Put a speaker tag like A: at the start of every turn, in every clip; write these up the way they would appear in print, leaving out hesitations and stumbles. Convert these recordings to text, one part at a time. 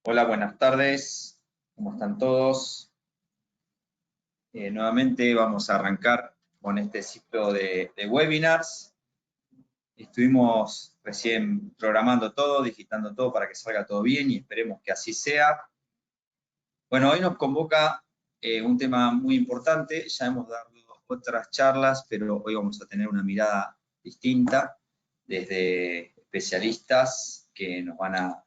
A: Hola, buenas tardes. ¿Cómo están todos? Nuevamente vamos a arrancar con este ciclo de webinars. Estuvimos recién programando todo, digitando todo para que salga todo bien y esperemos que así sea. Bueno, hoy nos convoca un tema muy importante. Ya hemos dado otras charlas, pero hoy vamos a tener una mirada distinta desde especialistas que nos van a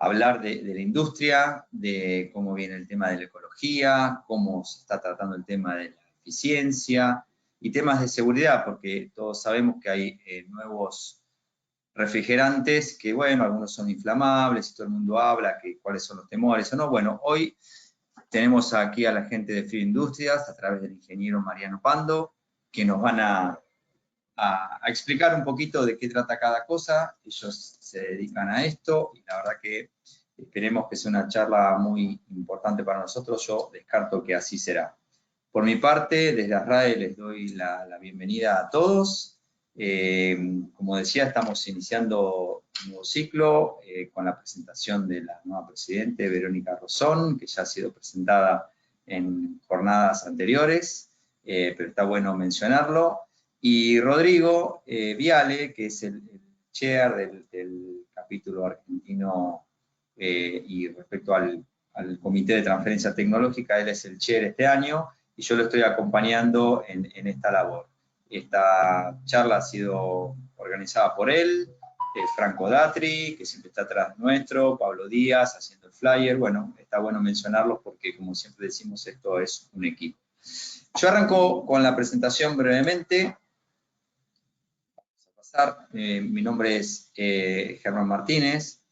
A: hablar de la industria, de cómo viene el tema de la ecología, cómo se está tratando el tema de la eficiencia y temas de seguridad, porque todos sabemos que hay nuevos refrigerantes que, bueno, algunos son inflamables y todo el mundo habla que cuáles son los temores o no. Bueno, hoy tenemos aquí a la gente de Frio Industrias a través del ingeniero Mariano Pando, que nos van a explicar un poquito de qué trata cada cosa. Ellos se dedican a esto y la verdad que esperemos que sea una charla muy importante para nosotros. Yo descarto que así será. Por mi parte, desde ASRAE les doy la bienvenida a todos. Como decía, estamos iniciando un nuevo ciclo con la presentación de la nueva presidente, Verónica Rosón, que ya ha sido presentada en jornadas anteriores, pero está bueno mencionarlo. Y Rodrigo Viale, que es el chair del capítulo argentino y respecto al Comité de Transferencia Tecnológica, él es el chair este año y yo lo estoy acompañando en esta labor. Esta charla ha sido organizada por él, Franco Datri, que siempre está atrás nuestro, Pablo Díaz haciendo el flyer. Bueno, está bueno mencionarlos porque, como siempre decimos, esto es un equipo. Yo arranco con la presentación brevemente. Mi nombre es Germán Martínez.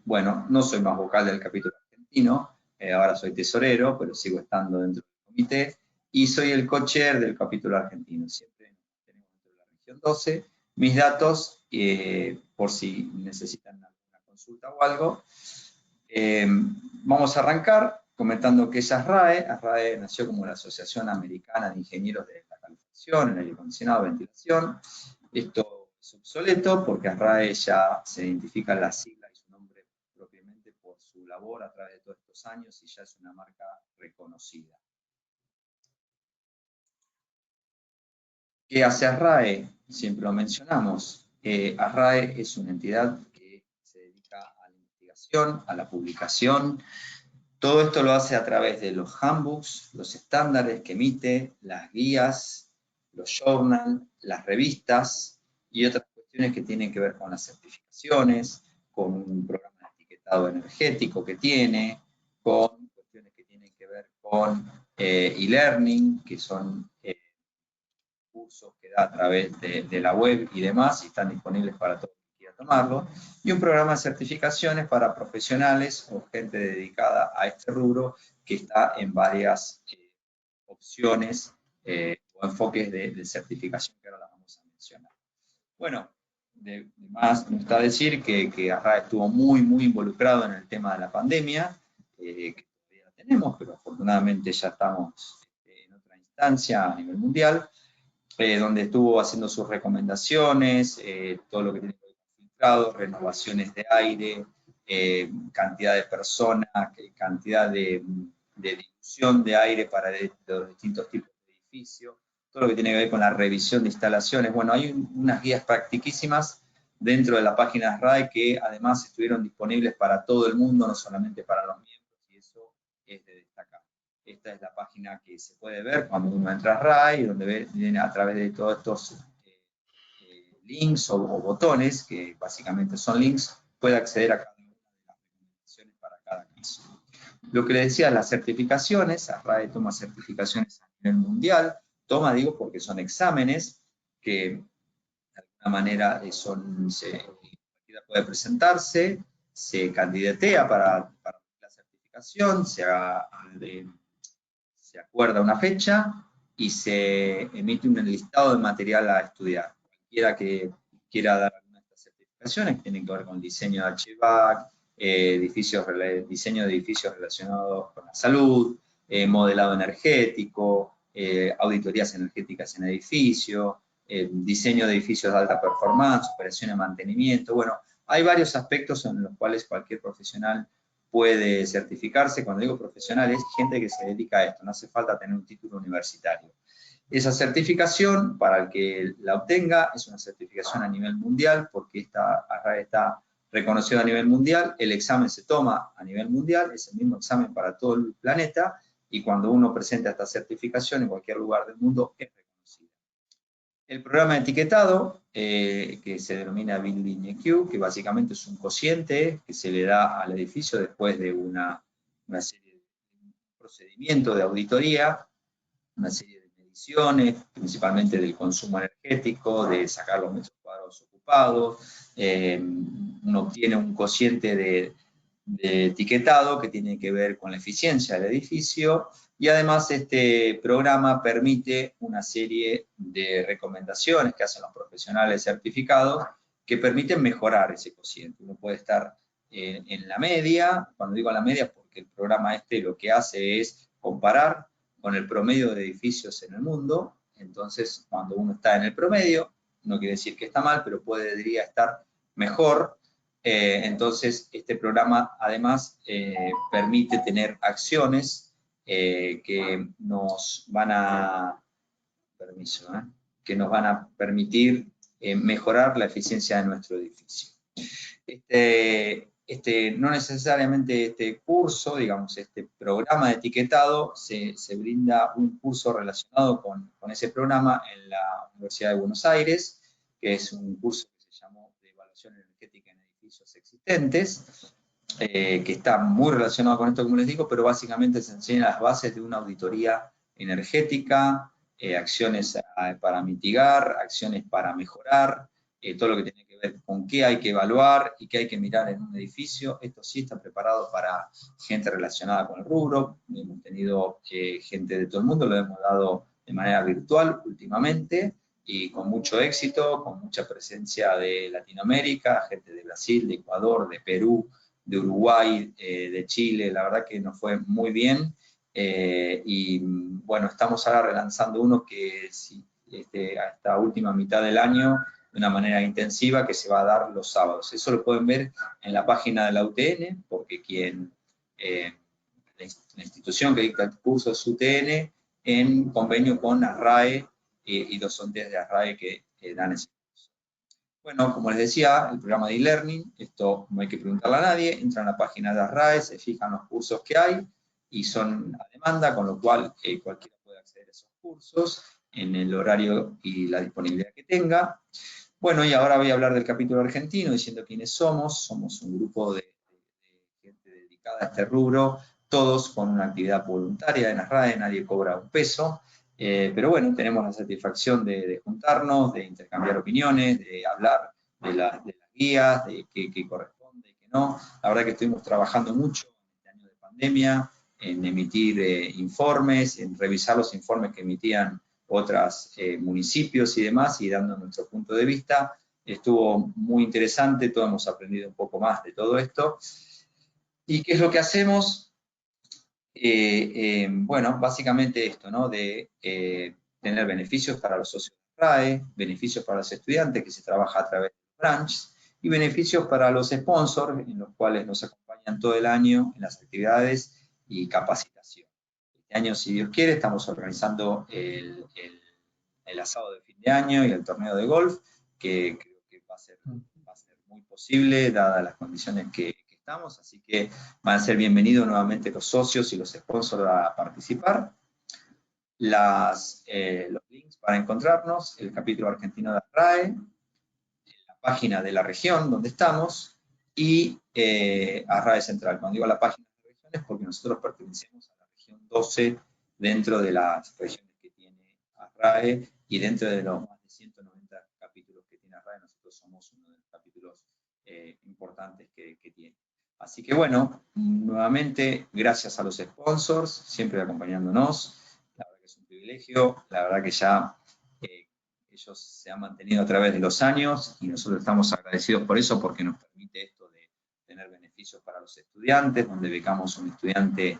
A: Bueno, no soy más vocal del capítulo argentino, ahora soy tesorero, pero sigo estando dentro del comité, y soy el co-chair del capítulo argentino. Siempre tenemos dentro de la región 12 mis datos, por si necesitan alguna consulta o algo. Vamos a arrancar comentando qué es ASRAE. ASRAE nació como la Asociación Americana de Ingenieros de la Calefacción, el aire acondicionado, ventilación. Esto es obsoleto porque ASRAE ya se identifica la sigla y su nombre propiamente por su labor a través de todos estos años y ya es una marca reconocida. ¿Qué hace ASRAE? Siempre lo mencionamos. ASRAE es una entidad que se dedica a la investigación, a la publicación. Todo esto lo hace a través de los handbooks, los estándares que emite, las guías, los journals, las revistas y otras cuestiones que tienen que ver con las certificaciones, con un programa de etiquetado energético que tiene, con cuestiones que tienen que ver con e-learning, que son cursos que da a través de la web y demás, y están disponibles para todo el que quiera tomarlo, y un programa de certificaciones para profesionales o gente dedicada a este rubro que está en varias opciones o enfoques de certificación que ahora las vamos a mencionar. Bueno, de más no está decir que ASRAE estuvo muy involucrado en el tema de la pandemia, que todavía la tenemos, pero afortunadamente ya estamos en otra instancia a nivel mundial, donde estuvo haciendo sus recomendaciones, todo lo que tiene que ver con filtrado, renovaciones de aire, cantidad de personas, cantidad de difusión de aire para los distintos tipos de edificios, todo lo que tiene que ver con la revisión de instalaciones. Bueno, hay unas guías practiquísimas dentro de la página de RAE que además estuvieron disponibles para todo el mundo, no solamente para los miembros, y eso es de destacar. Esta es la página que se puede ver cuando uno entra a RAE, donde viene a través de todos estos links o botones, que básicamente son links, puede acceder a cada una de las recomendaciones para cada caso. Lo que les decía, las certificaciones, RAE toma certificaciones a nivel mundial, digo, porque son exámenes que de alguna manera cualquiera puede presentarse, se candidatea para la certificación, se acuerda una fecha y se emite un listado de material a estudiar. Cualquiera que quiera dar alguna de estas certificaciones que tienen que ver con el diseño de HVAC, diseño de edificios relacionados con la salud, modelado energético, auditorías energéticas en edificios, diseño de edificios de alta performance, operación y mantenimiento. Bueno, hay varios aspectos en los cuales cualquier profesional puede certificarse. Cuando digo profesional, es gente que se dedica a esto, no hace falta tener un título universitario. Esa certificación, para el que la obtenga, es una certificación a nivel mundial, porque esta ASRAE está reconocida a nivel mundial, el examen se toma a nivel mundial, es el mismo examen para todo el planeta, y cuando uno presenta esta certificación en cualquier lugar del mundo, es reconocida. El programa de etiquetado, que se denomina Building EQ, que básicamente es un cociente que se le da al edificio después de una serie de procedimientos de auditoría, una serie de mediciones, principalmente del consumo energético, de sacar los metros cuadrados ocupados. Uno obtiene un cociente de etiquetado que tiene que ver con la eficiencia del edificio, y además este programa permite una serie de recomendaciones que hacen los profesionales certificados que permiten mejorar ese cociente. Uno puede estar en la media. Cuando digo la media, porque el programa este lo que hace es comparar con el promedio de edificios en el mundo. Entonces, cuando uno está en el promedio, no quiere decir que está mal, pero podría estar mejor. Entonces, este programa además permite tener acciones que nos van a, que nos van a permitir mejorar la eficiencia de nuestro edificio. No necesariamente este curso, digamos, este programa de etiquetado, se brinda un curso relacionado con ese programa en la Universidad de Buenos Aires, que es un curso que se llamó de evaluación energética en edificios existentes, que está muy relacionado con esto, como les digo, pero básicamente se enseñan las bases de una auditoría energética, acciones para mitigar, acciones para mejorar, todo lo que tiene que ver con qué hay que evaluar y qué hay que mirar en un edificio. Esto sí está preparado para gente relacionada con el rubro. Hemos tenido gente de todo el mundo, lo hemos dado de manera virtual últimamente, y con mucho éxito, con mucha presencia de Latinoamérica, gente de Brasil, de Ecuador, de Perú, de Uruguay, de Chile. La verdad que nos fue muy bien. Y bueno, estamos ahora relanzando uno que a esta última mitad del año, de una manera intensiva, que se va a dar los sábados. Eso lo pueden ver en la página de la UTN, porque la institución que dicta el curso es UTN, en convenio con ASRAE y docentes de ASRAE que dan ese curso. Bueno, como les decía, el programa de e-learning, esto no hay que preguntarle a nadie, entran a la página de ASRAE, se fijan los cursos que hay y son a demanda, con lo cual cualquiera puede acceder a esos cursos en el horario y la disponibilidad que tenga. Bueno, y ahora voy a hablar del capítulo argentino, diciendo quiénes somos. Somos un grupo de gente dedicada a este rubro, todos con una actividad voluntaria en ASRAE, nadie cobra un peso. Pero bueno, tenemos la satisfacción de juntarnos, de intercambiar opiniones, de hablar de las guías, de qué corresponde y qué no. La verdad que estuvimos trabajando mucho en este año de pandemia, en emitir informes, en revisar los informes que emitían otros municipios y demás, y dando nuestro punto de vista. Estuvo muy interesante, todos hemos aprendido un poco más de todo esto. ¿Y qué es lo que hacemos? Bueno, básicamente esto, ¿no? De tener beneficios para los socios de RAE, beneficios para los estudiantes que se trabaja a través de branches, y beneficios para los sponsors, en los cuales nos acompañan todo el año en las actividades y capacitación. Este año, si Dios quiere, estamos organizando el asado de fin de año y el torneo de golf, que creo que va a ser muy posible, dadas las condiciones que estamos, así que van a ser bienvenidos nuevamente los socios y los sponsors a participar. Los links para encontrarnos, el capítulo argentino de ASRAE, la página de la región donde estamos, y ASRAE Central. Cuando digo la página de la región es porque nosotros pertenecemos a la región 12 dentro de las regiones que tiene ASRAE, y dentro de los más de 190 capítulos que tiene ASRAE, nosotros somos uno de los capítulos importantes que tiene. Así que bueno, nuevamente, gracias a los sponsors, siempre acompañándonos. La verdad que es un privilegio, la verdad que ya ellos se han mantenido a través de los años, y nosotros estamos agradecidos por eso, porque nos permite esto de tener beneficios para los estudiantes, donde becamos un estudiante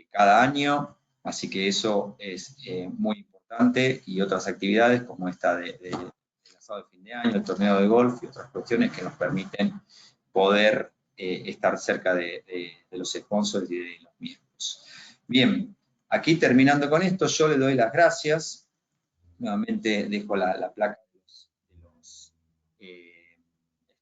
A: cada año, así que eso es muy importante, y otras actividades como esta del asado de fin de año, el torneo de golf y otras cuestiones que nos permiten poder estar cerca de los sponsors y de los miembros. Bien, aquí terminando con esto, yo le doy las gracias. Nuevamente dejo la placa de los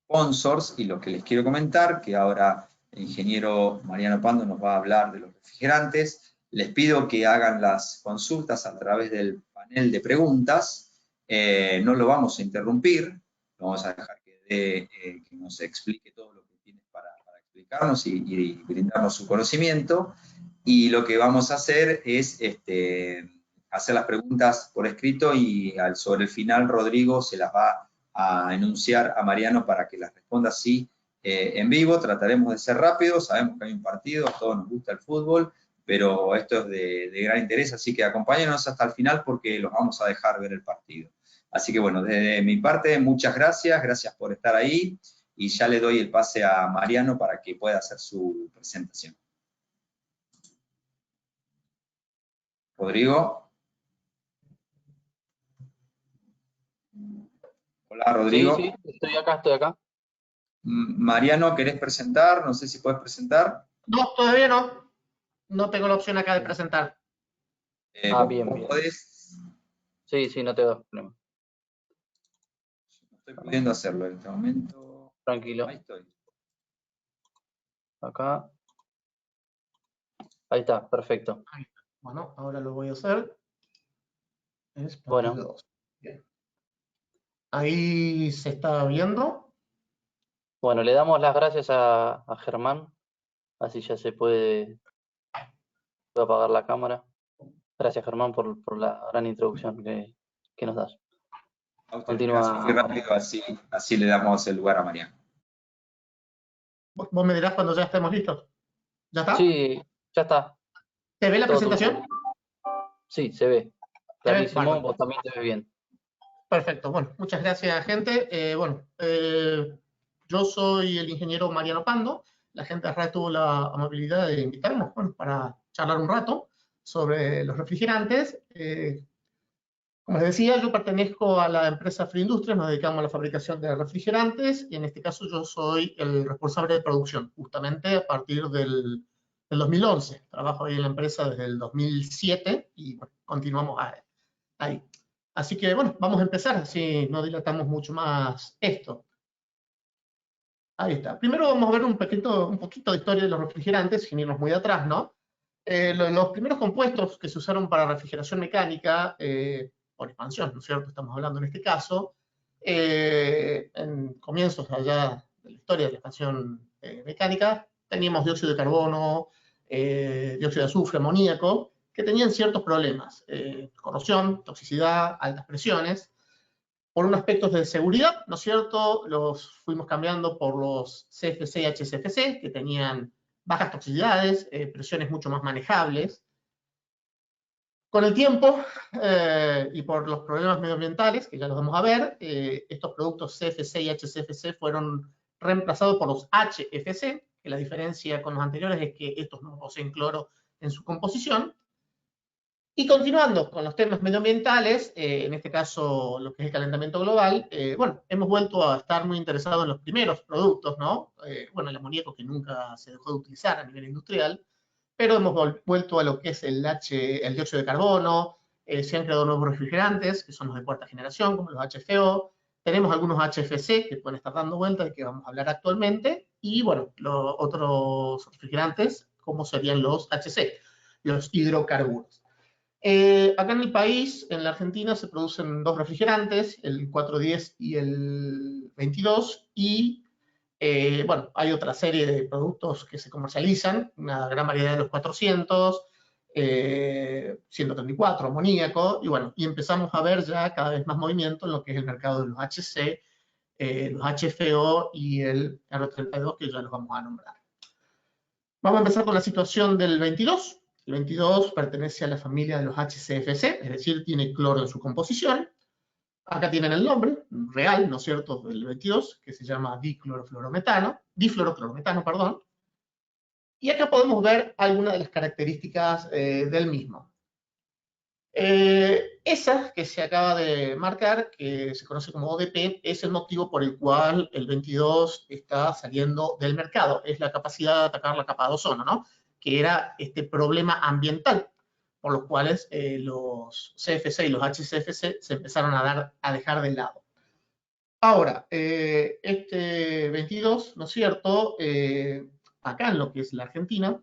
A: sponsors y lo que les quiero comentar, que ahora el ingeniero Mariano Pando nos va a hablar de los refrigerantes. Les pido que hagan las consultas a través del panel de preguntas. No lo vamos a interrumpir, lo vamos a dejar que nos explique todo lo que tiene para explicarnos y brindarnos su conocimiento. Y lo que vamos a hacer es hacer las preguntas por escrito y sobre el final Rodrigo se las va a enunciar a Mariano para que las responda así en vivo. Trataremos de ser rápidos, sabemos que hay un partido, a todos nos gusta el fútbol, pero esto es de gran interés, así que acompáñenos hasta el final porque los vamos a dejar ver el partido. Así que bueno, desde mi parte, muchas gracias por estar ahí y ya le doy el pase a Mariano para que pueda hacer su presentación. Rodrigo. Hola, Rodrigo.
B: Sí, estoy acá.
A: Mariano, ¿querés presentar? No sé si puedes presentar.
C: No, todavía no. No tengo la opción acá de presentar.
B: Bien.
A: ¿Podés?
B: Sí, no te doy problema.
A: No estoy pudiendo hacerlo en este momento.
B: Tranquilo.
A: Ahí estoy.
B: Acá. Ahí está, perfecto.
C: Bueno, ahora lo voy a hacer. Es
B: Bueno.
C: 2. Bien. Ahí se está viendo.
B: Bueno, le damos las gracias a Germán. Así ya se puede apagar la cámara. Gracias, Germán, por la gran introducción que nos das.
A: Continúa. Muy rápido, así le damos el lugar a Mariano.
C: Vos me dirás cuando ya estemos listos. ¿Ya está?
B: Sí, ya está.
C: ¿Se ve la
B: Todo
C: presentación?
B: Sí, se ve. Clarísimo,
C: Bueno.
B: vos también te ves bien.
C: Perfecto. Bueno, muchas gracias, gente. Yo soy el ingeniero Mariano Pando. La gente de RAE tuvo la amabilidad de invitarnos para charlar un rato sobre los refrigerantes. Como les decía, yo pertenezco a la empresa Free Industries, nos dedicamos a la fabricación de refrigerantes, y en este caso yo soy el responsable de producción, justamente a partir del 2011. Trabajo ahí en la empresa desde el 2007 y bueno, continuamos ahí. Así que bueno, vamos a empezar, así no dilatamos mucho más esto. Ahí está. Primero vamos a ver un poquito de historia de los refrigerantes, sin irnos muy atrás, ¿no? Los primeros compuestos que se usaron para refrigeración mecánica, por expansión, ¿no es cierto? Estamos hablando en este caso, en comienzos allá de la historia de la expansión mecánica, teníamos dióxido de carbono, dióxido de azufre, amoníaco, que tenían ciertos problemas, corrosión, toxicidad, altas presiones. Por unos aspectos de seguridad, ¿no es cierto? Los fuimos cambiando por los CFC y HCFC, que tenían bajas toxicidades, presiones mucho más manejables. Con el tiempo y por los problemas medioambientales, que ya los vamos a ver, estos productos CFC y HCFC fueron reemplazados por los HFC, que la diferencia con los anteriores es que estos no poseen cloro en su composición. Y continuando con los temas medioambientales, en este caso lo que es el calentamiento global, bueno, hemos vuelto a estar muy interesados en los primeros productos, ¿no? Bueno, el amoníaco que nunca se dejó de utilizar a nivel industrial, pero hemos vuelto a lo que es el dióxido de carbono, se han creado nuevos refrigerantes, que son los de cuarta generación, como los HFO, tenemos algunos HFC que pueden estar dando vueltas y que vamos a hablar actualmente, y bueno, los otros refrigerantes, como serían los HC, los hidrocarburos. Acá en el país, en la Argentina, se producen dos refrigerantes, el 410 y el 22, y bueno, hay otra serie de productos que se comercializan, una gran variedad de los 400, 134, amoníaco, y bueno, y empezamos a ver ya cada vez más movimiento en lo que es el mercado de los HC, los HFO y el R32, que ya los vamos a nombrar. Vamos a empezar con la situación del 22. El 22 pertenece a la familia de los HCFC, es decir, tiene cloro en su composición. Acá tienen el nombre real, ¿no es cierto?, del 22, que se llama difluoroclorometano, perdón. Y acá podemos ver algunas de las características del mismo. Esa que se acaba de marcar, que se conoce como ODP, es el motivo por el cual el 22 está saliendo del mercado. Es la capacidad de atacar la capa de ozono, ¿no? Que era este problema ambiental, por los cuales los CFC y los HCFC se empezaron a dejar de lado. Ahora, este 22, ¿no es cierto? Acá en lo que es la Argentina,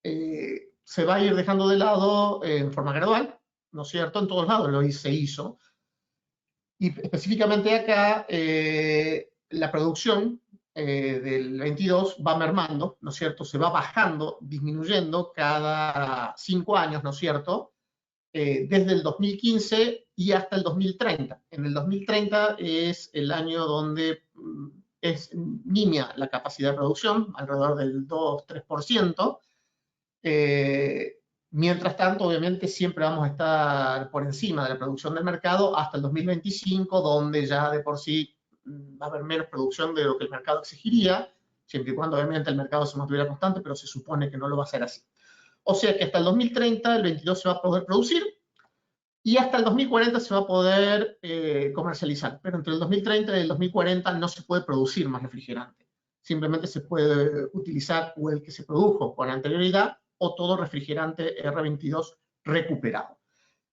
C: se va a ir dejando de lado en forma gradual, ¿no es cierto? En todos lados se hizo. Y específicamente acá, la producción del 22 va mermando, ¿no es cierto? Se va bajando, disminuyendo cada 5 años, ¿no es cierto? Desde el 2015 y hasta el 2030. En el 2030 es el año donde es nimia la capacidad de producción, alrededor del 2-3%. Mientras tanto, obviamente, siempre vamos a estar por encima de la producción del mercado hasta el 2025, donde ya de por sí va a haber menos producción de lo que el mercado exigiría, siempre y cuando obviamente el mercado se mantuviera constante, pero se supone que no lo va a hacer así. O sea que hasta el 2030 el 22 se va a poder producir y hasta el 2040 se va a poder comercializar. Pero entre el 2030 y el 2040 no se puede producir más refrigerante. Simplemente se puede utilizar o el que se produjo con anterioridad o todo refrigerante R22 recuperado.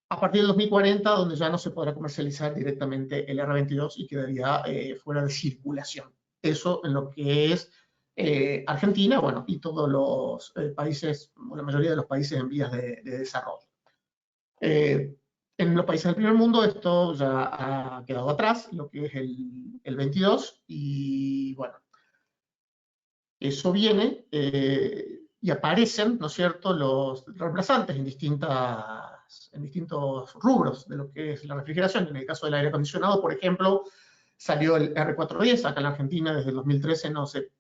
C: A partir del 2040, donde ya no se podrá comercializar directamente el R22 y quedaría fuera de circulación. Eso en lo que es Argentina, bueno, y todos los países, o la mayoría de los países en vías de desarrollo. En los países del primer mundo esto ya ha quedado atrás, lo que es el 22, y bueno, eso viene y aparecen, ¿no es cierto?, los reemplazantes en distintos rubros de lo que es la refrigeración. En el caso del aire acondicionado, por ejemplo, salió el R410, acá en la Argentina desde el 2013 no se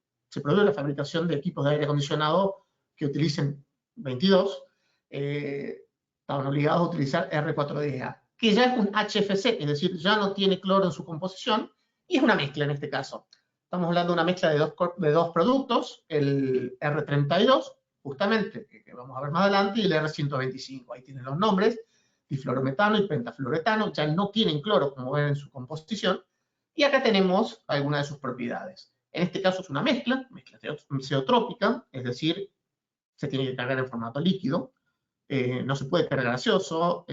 C: prohibió la fabricación de equipos de aire acondicionado que utilicen 22, estaban obligados a utilizar R410A, que ya es un HFC, es decir, ya no tiene cloro en su composición, y es una mezcla en este caso. Estamos hablando de una mezcla de dos productos, el R32, justamente, que vamos a ver más adelante, y el R125. Ahí tienen los nombres, difluorometano y pentafluoretano, ya no tienen cloro, como ven en su composición, y acá tenemos algunas de sus propiedades. En este caso es una mezcla zeotrópica, es decir, se tiene que cargar en formato líquido, no se puede cargar gaseoso,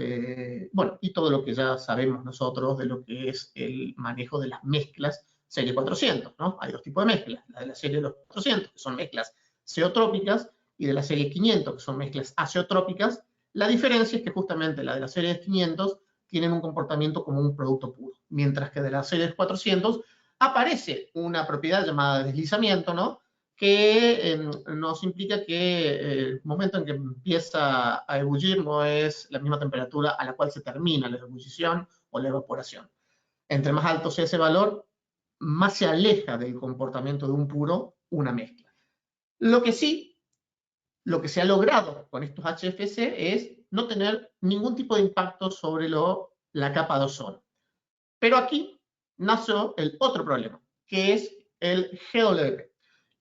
C: bueno, y todo lo que ya sabemos nosotros de lo que es el manejo de las mezclas serie 400, ¿no? Hay dos tipos de mezclas, la de la serie de los 400, que son mezclas zeotrópicas, y de la serie 500, que son mezclas azeotrópicas. La diferencia es que justamente la de la serie 500 tienen un comportamiento como un producto puro, mientras que de la serie 400 aparece una propiedad llamada deslizamiento, ¿no? Que nos implica que el momento en que empieza a ebullir no es la misma temperatura a la cual se termina la ebullición o la evaporación. Entre más alto sea ese valor, más se aleja del comportamiento de un puro una mezcla. Lo que se ha logrado con estos HFC es no tener ningún tipo de impacto sobre la capa de ozono. Pero aquí nació el otro problema, que es el GWP.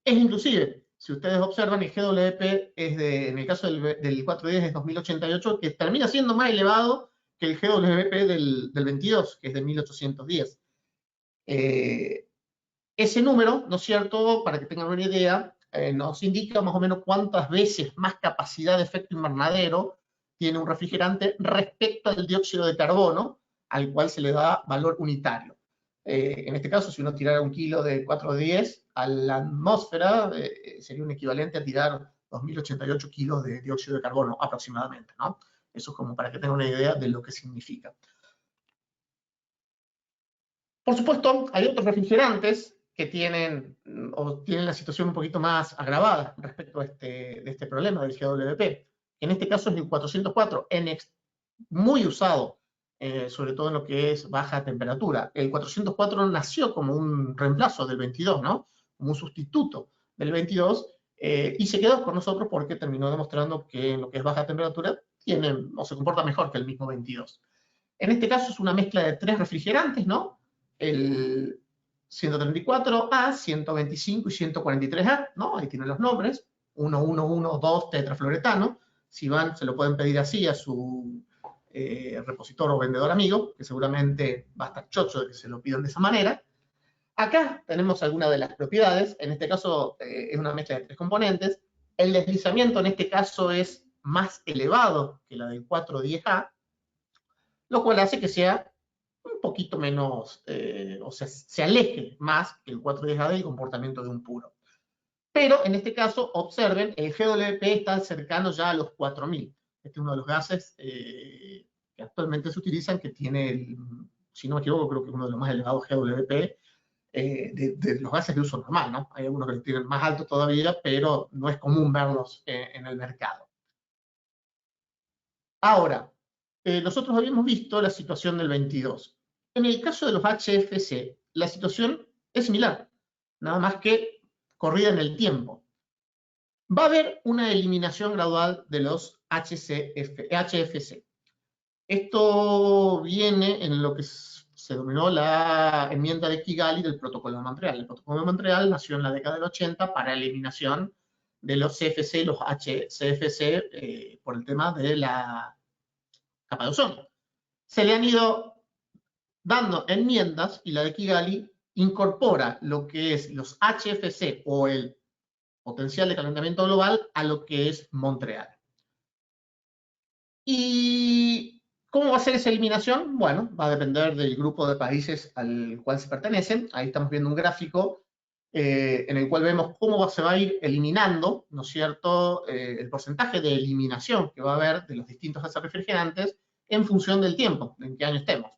C: Es inclusive, si ustedes observan, el GWP es en el caso del 410 es 2088, que termina siendo más elevado que el GWP del 22, que es de 1810. Ese número, ¿no es cierto?, para que tengan una idea, nos indica más o menos cuántas veces más capacidad de efecto invernadero tiene un refrigerante respecto al dióxido de carbono, al cual se le da valor unitario. En este caso, si uno tirara 1 kilo de 410 a la atmósfera, sería un equivalente a tirar 2088 kilos de dióxido de carbono aproximadamente, ¿no? Eso es como para que tengan una idea de lo que significa. Por supuesto, hay otros refrigerantes que tienen la situación un poquito más agravada respecto de este problema del GWP. En este caso es el 404, muy usado, sobre todo en lo que es baja temperatura. El 404 nació como un reemplazo del 22, ¿no? Como un sustituto del 22, y se quedó con nosotros porque terminó demostrando que en lo que es baja temperatura se comporta mejor que el mismo 22. En este caso es una mezcla de 3 refrigerantes, ¿no? El 134A, 125 y 143A, ¿no? Ahí tienen los nombres, 1112 tetrafluoretano. Si van, se lo pueden pedir así a su repositor o vendedor amigo, que seguramente va a estar chocho de que se lo pidan de esa manera. Acá tenemos algunas de las propiedades, en este caso es una mezcla de 3 componentes. El deslizamiento en este caso es más elevado que la del 410A, lo cual hace que sea un poquito menos, o sea, se aleje más que el 410A del comportamiento de un puro. Pero en este caso, observen, el GWP está cercano ya a los 4000. Este es uno de los gases que actualmente se utilizan, que tiene, si no me equivoco, creo que es uno de los más elevados GWP de los gases de uso normal, ¿no? Hay algunos que los tienen más altos todavía, pero no es común verlos en el mercado. Ahora, nosotros habíamos visto la situación del 22. En el caso de los HFC, la situación es similar, nada más que corrida en el tiempo. Va a haber una eliminación gradual de los HFC. Esto viene en lo que se denominó la enmienda de Kigali del Protocolo de Montreal. El Protocolo de Montreal nació en la década del 80 para eliminación de los CFC y los HCFC por el tema de la capa de ozono. Se le han ido dando enmiendas y la de Kigali incorpora lo que es los HFC o el potencial de calentamiento global a lo que es Montreal. ¿Y cómo va a ser esa eliminación? Bueno, va a depender del grupo de países al cual se pertenecen. Ahí estamos viendo un gráfico en el cual vemos cómo se va a ir eliminando, ¿no es cierto?, el porcentaje de eliminación que va a haber de los distintos gases refrigerantes en función del tiempo, en qué año estemos.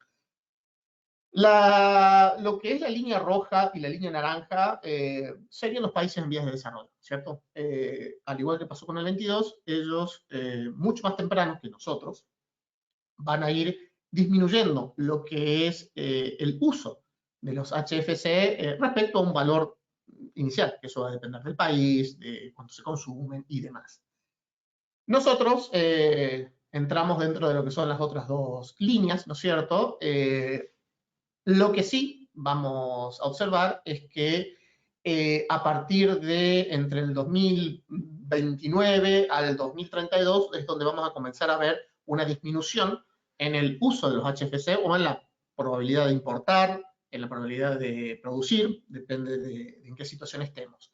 C: Lo que es la línea roja y la línea naranja serían los países en vías de desarrollo, ¿cierto? Al igual que pasó con el 22, ellos, mucho más temprano que nosotros, van a ir disminuyendo lo que es el uso de los HFC respecto a un valor inicial, que eso va a depender del país, de cuánto se consumen y demás. Nosotros entramos dentro de lo que son las otras dos líneas, ¿no es cierto? Lo que sí vamos a observar es que a partir de entre el 2029 al 2032 es donde vamos a comenzar a ver una disminución en el uso de los HFC o en la probabilidad de importar, en la probabilidad de producir, depende de en qué situación estemos.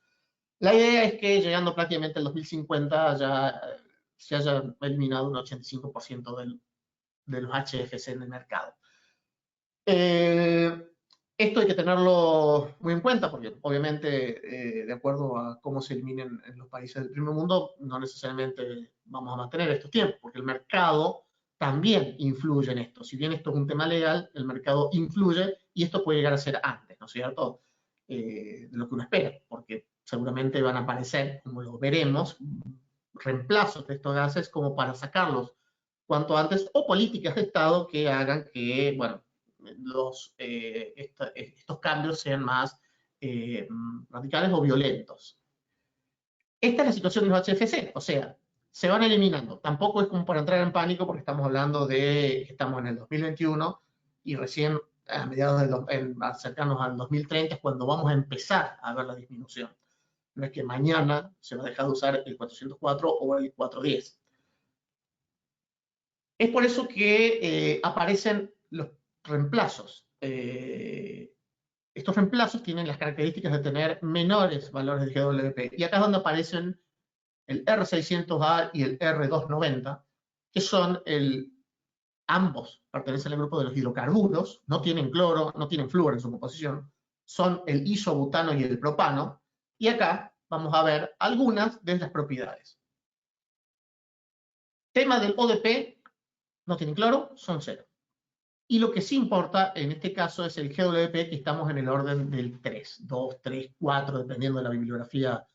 C: La idea es que llegando prácticamente al 2050 ya se haya eliminado un 85% de los HFC en el mercado. Esto hay que tenerlo muy en cuenta porque obviamente de acuerdo a cómo se eliminen en los países del primer mundo no necesariamente vamos a mantener estos tiempos porque el mercado también influye en esto. Si bien esto es un tema legal, el mercado influye y esto puede llegar a ser antes, ¿no es cierto?, de lo que uno espera, porque seguramente van a aparecer, como lo veremos, reemplazos de estos gases como para sacarlos cuanto antes o políticas de Estado que hagan que, bueno, estos cambios sean más radicales o violentos. Esta es la situación de los HFC, o sea, se van eliminando. Tampoco es como para entrar en pánico porque estamos hablando de, estamos en el 2021 y recién a mediados acercarnos al 2030 es cuando vamos a empezar a ver la disminución. No es que mañana se va a dejar de usar el 404 o el 410. Es por eso que aparecen los reemplazos. Estos reemplazos tienen las características de tener menores valores de GWP. Y acá es donde aparecen el R600A y el R290, que son ambos pertenecen al grupo de los hidrocarburos, no tienen cloro, no tienen flúor en su composición, son el isobutano y el propano, y acá vamos a ver algunas de las propiedades. Tema del ODP, no tienen cloro, son 0. Y lo que sí importa en este caso es el GWP, que estamos en el orden del 3, 2, 3, 4, dependiendo de la bibliografía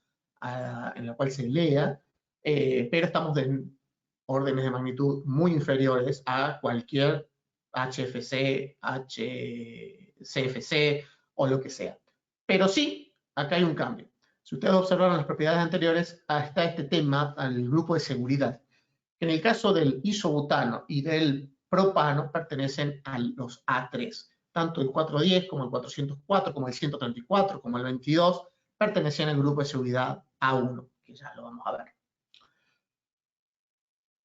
C: en la cual se lea, pero estamos en órdenes de magnitud muy inferiores a cualquier HFC, HCFC o lo que sea. Pero sí, acá hay un cambio. Si ustedes observaron las propiedades anteriores, está este tema al grupo de seguridad. En el caso del isobutano y del propano pertenecen a los A3. Tanto el 410 como el 404, como el 134, como el 22 pertenecen al grupo de seguridad A1, que ya lo vamos a ver.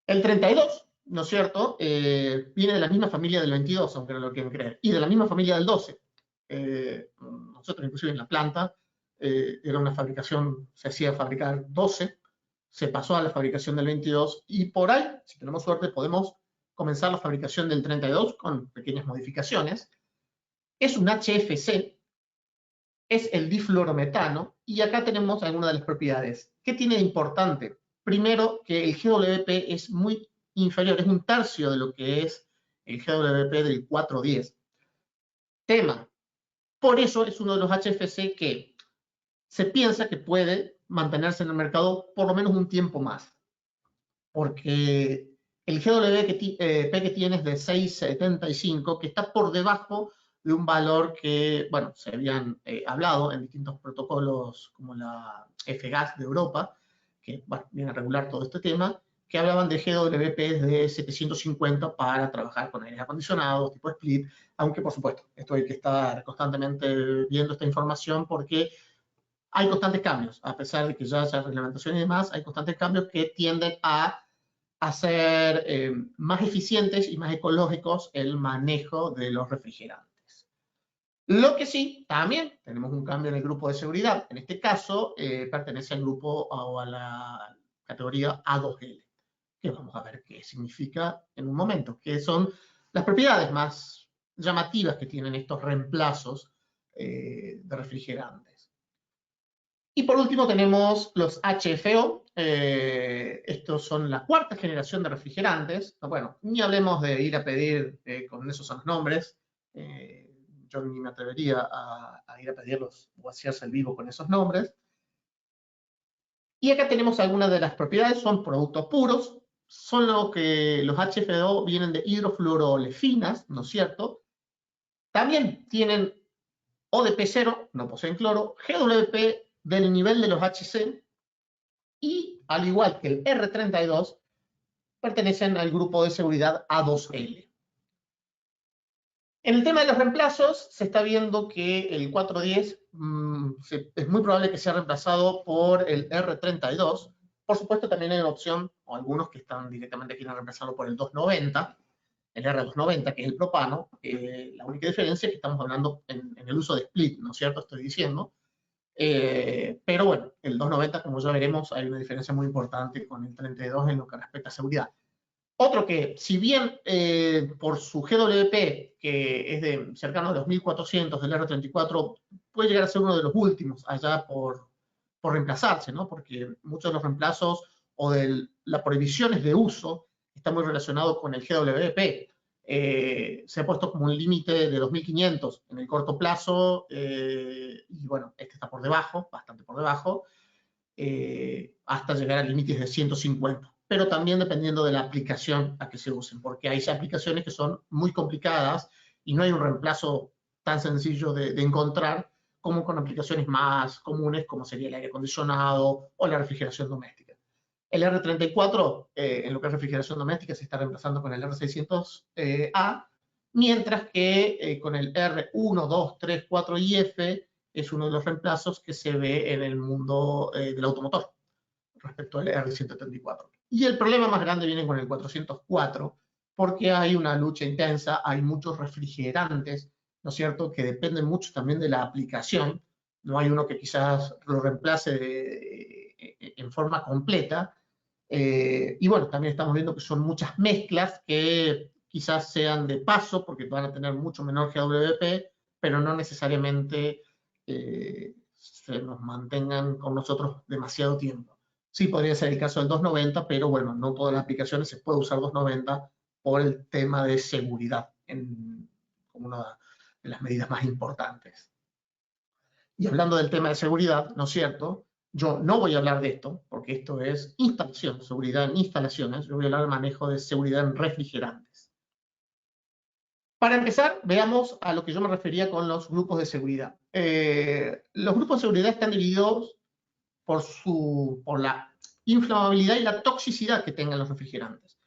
C: El 32 ¿no es cierto?, viene de la misma familia del 22, aunque no lo quieren creer, y de la misma familia del 12. Nosotros, inclusive en la planta, era una fabricación, se hacía fabricar 12, se pasó a la fabricación del 22, y por ahí, si tenemos suerte, podemos comenzar la fabricación del 32 con pequeñas modificaciones. Es un HFC, es el difluorometano, y acá tenemos algunas de las propiedades. ¿Qué tiene de importante? Primero, que el GWP es muy inferior, es un tercio de lo que es el GWP del 410. Tema, por eso es uno de los HFC que se piensa que puede mantenerse en el mercado por lo menos un tiempo más, porque el GWP que tiene es de 6,75, que está por debajo de un valor que, bueno, se habían hablado en distintos protocolos como la F-Gas de Europa, que, bueno, viene a regular todo este tema, que hablaban de GWP de 750 para trabajar con aires acondicionados, tipo split, aunque por supuesto, esto hay que estar constantemente viendo esta información porque hay constantes cambios, a pesar de que ya haya reglamentación y demás, hay constantes cambios que tienden a hacer más eficientes y más ecológicos el manejo de los refrigerantes. Lo que sí, también tenemos un cambio en el grupo de seguridad. En este caso, pertenece al grupo o a la categoría A2L, que vamos a ver qué significa en un momento, que son las propiedades más llamativas que tienen estos reemplazos de refrigerantes. Y por último tenemos los HFO. Estos son la cuarta generación de refrigerantes. Bueno, ni hablemos de ir a pedir con esos son los nombres. Yo ni me atrevería a ir a pedirlos o hacerse el vivo con esos nombres. Y acá tenemos algunas de las propiedades. Son productos puros. Son lo que los HFO vienen de hidrofluorolefinas, ¿no es cierto? También tienen ODP0, no poseen cloro, GWP del nivel de los HC, y al igual que el R32, pertenecen al grupo de seguridad A2L. En el tema de los reemplazos, se está viendo que el 410 es muy probable que sea reemplazado por el R32. Por supuesto, también hay una opción, o algunos que están directamente quieren reemplazarlo por el 290, el R290, que es el propano. La única diferencia es que estamos hablando en el uso de split, ¿no es cierto? Estoy diciendo. Pero bueno, el 290, como ya veremos, hay una diferencia muy importante con el 32 en lo que respecta a seguridad. Otro que, si bien por su GWP, que es de cercano a los 1400 del R34, puede llegar a ser uno de los últimos allá por reemplazarse, ¿no? Porque muchos de los reemplazos o de las prohibiciones de uso están muy relacionados con el GWP. Se ha puesto como un límite de 2500 en el corto plazo, y bueno, este está por debajo, bastante por debajo, hasta llegar a límites de 150. Pero también dependiendo de la aplicación a que se usen, porque hay aplicaciones que son muy complicadas y no hay un reemplazo tan sencillo de encontrar como con aplicaciones más comunes, como sería el aire acondicionado o la refrigeración doméstica. El R34, en lo que es refrigeración doméstica, se está reemplazando con el R600A, mientras que con el R1, 2, 3, 4 y F es uno de los reemplazos que se ve en el mundo del automotor respecto al R174. Y el problema más grande viene con el 404, porque hay una lucha intensa, hay muchos refrigerantes, ¿no es cierto?, que dependen mucho también de la aplicación. No hay uno que quizás lo reemplace en forma completa. Y bueno, también estamos viendo que son muchas mezclas que quizás sean de paso, porque van a tener mucho menor GWP, pero no necesariamente se nos mantengan con nosotros demasiado tiempo. Sí, podría ser el caso del 290, pero bueno, no todas las aplicaciones se puede usar 290 por el tema de seguridad, como una de las medidas más importantes. Y hablando del tema de seguridad, ¿no es cierto?, yo no voy a hablar de esto, porque esto es instalación, seguridad en instalaciones. Yo voy a hablar de manejo de seguridad en refrigerantes. Para empezar, veamos a lo que yo me refería con los grupos de seguridad. Los grupos de seguridad están divididos por la inflamabilidad y la toxicidad que tengan los refrigerantes.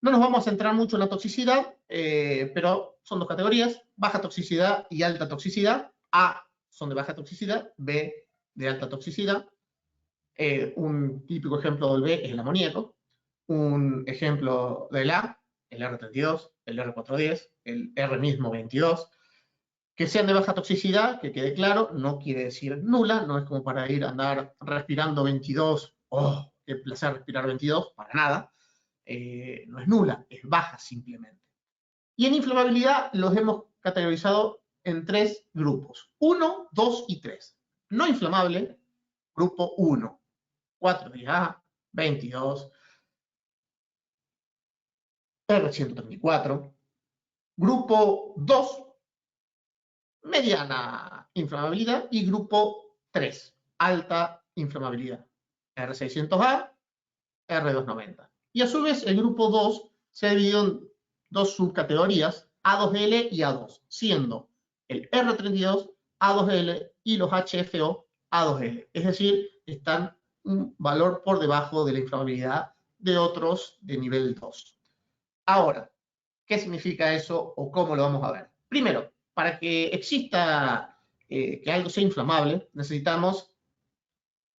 C: No nos vamos a centrar mucho en la toxicidad, pero son dos categorías: baja toxicidad y alta toxicidad. A son de baja toxicidad, B de alta toxicidad. Un típico ejemplo del B es el amoníaco. un ejemplo de la, el R32, el R410, el R mismo 22, que sean de baja toxicidad, que quede claro, no quiere decir nula, no es como para ir a andar respirando 22, oh, qué placer respirar 22, para nada, no es nula, es baja simplemente. Y en inflamabilidad los hemos categorizado en 3 grupos, 1, 2 y 3. No inflamable, grupo 1, 4A, 22, R134. Grupo 2, mediana inflamabilidad. Y grupo 3, alta inflamabilidad. R600A, R290. Y a su vez el grupo 2 se ha dividido en 2 subcategorías, A2L y A2, siendo el R32 A2L y los HFO A2L. Es decir, están un valor por debajo de la inflamabilidad de otros de nivel 2. Ahora, ¿qué significa eso o cómo lo vamos a ver? Primero, para que exista que algo sea inflamable, necesitamos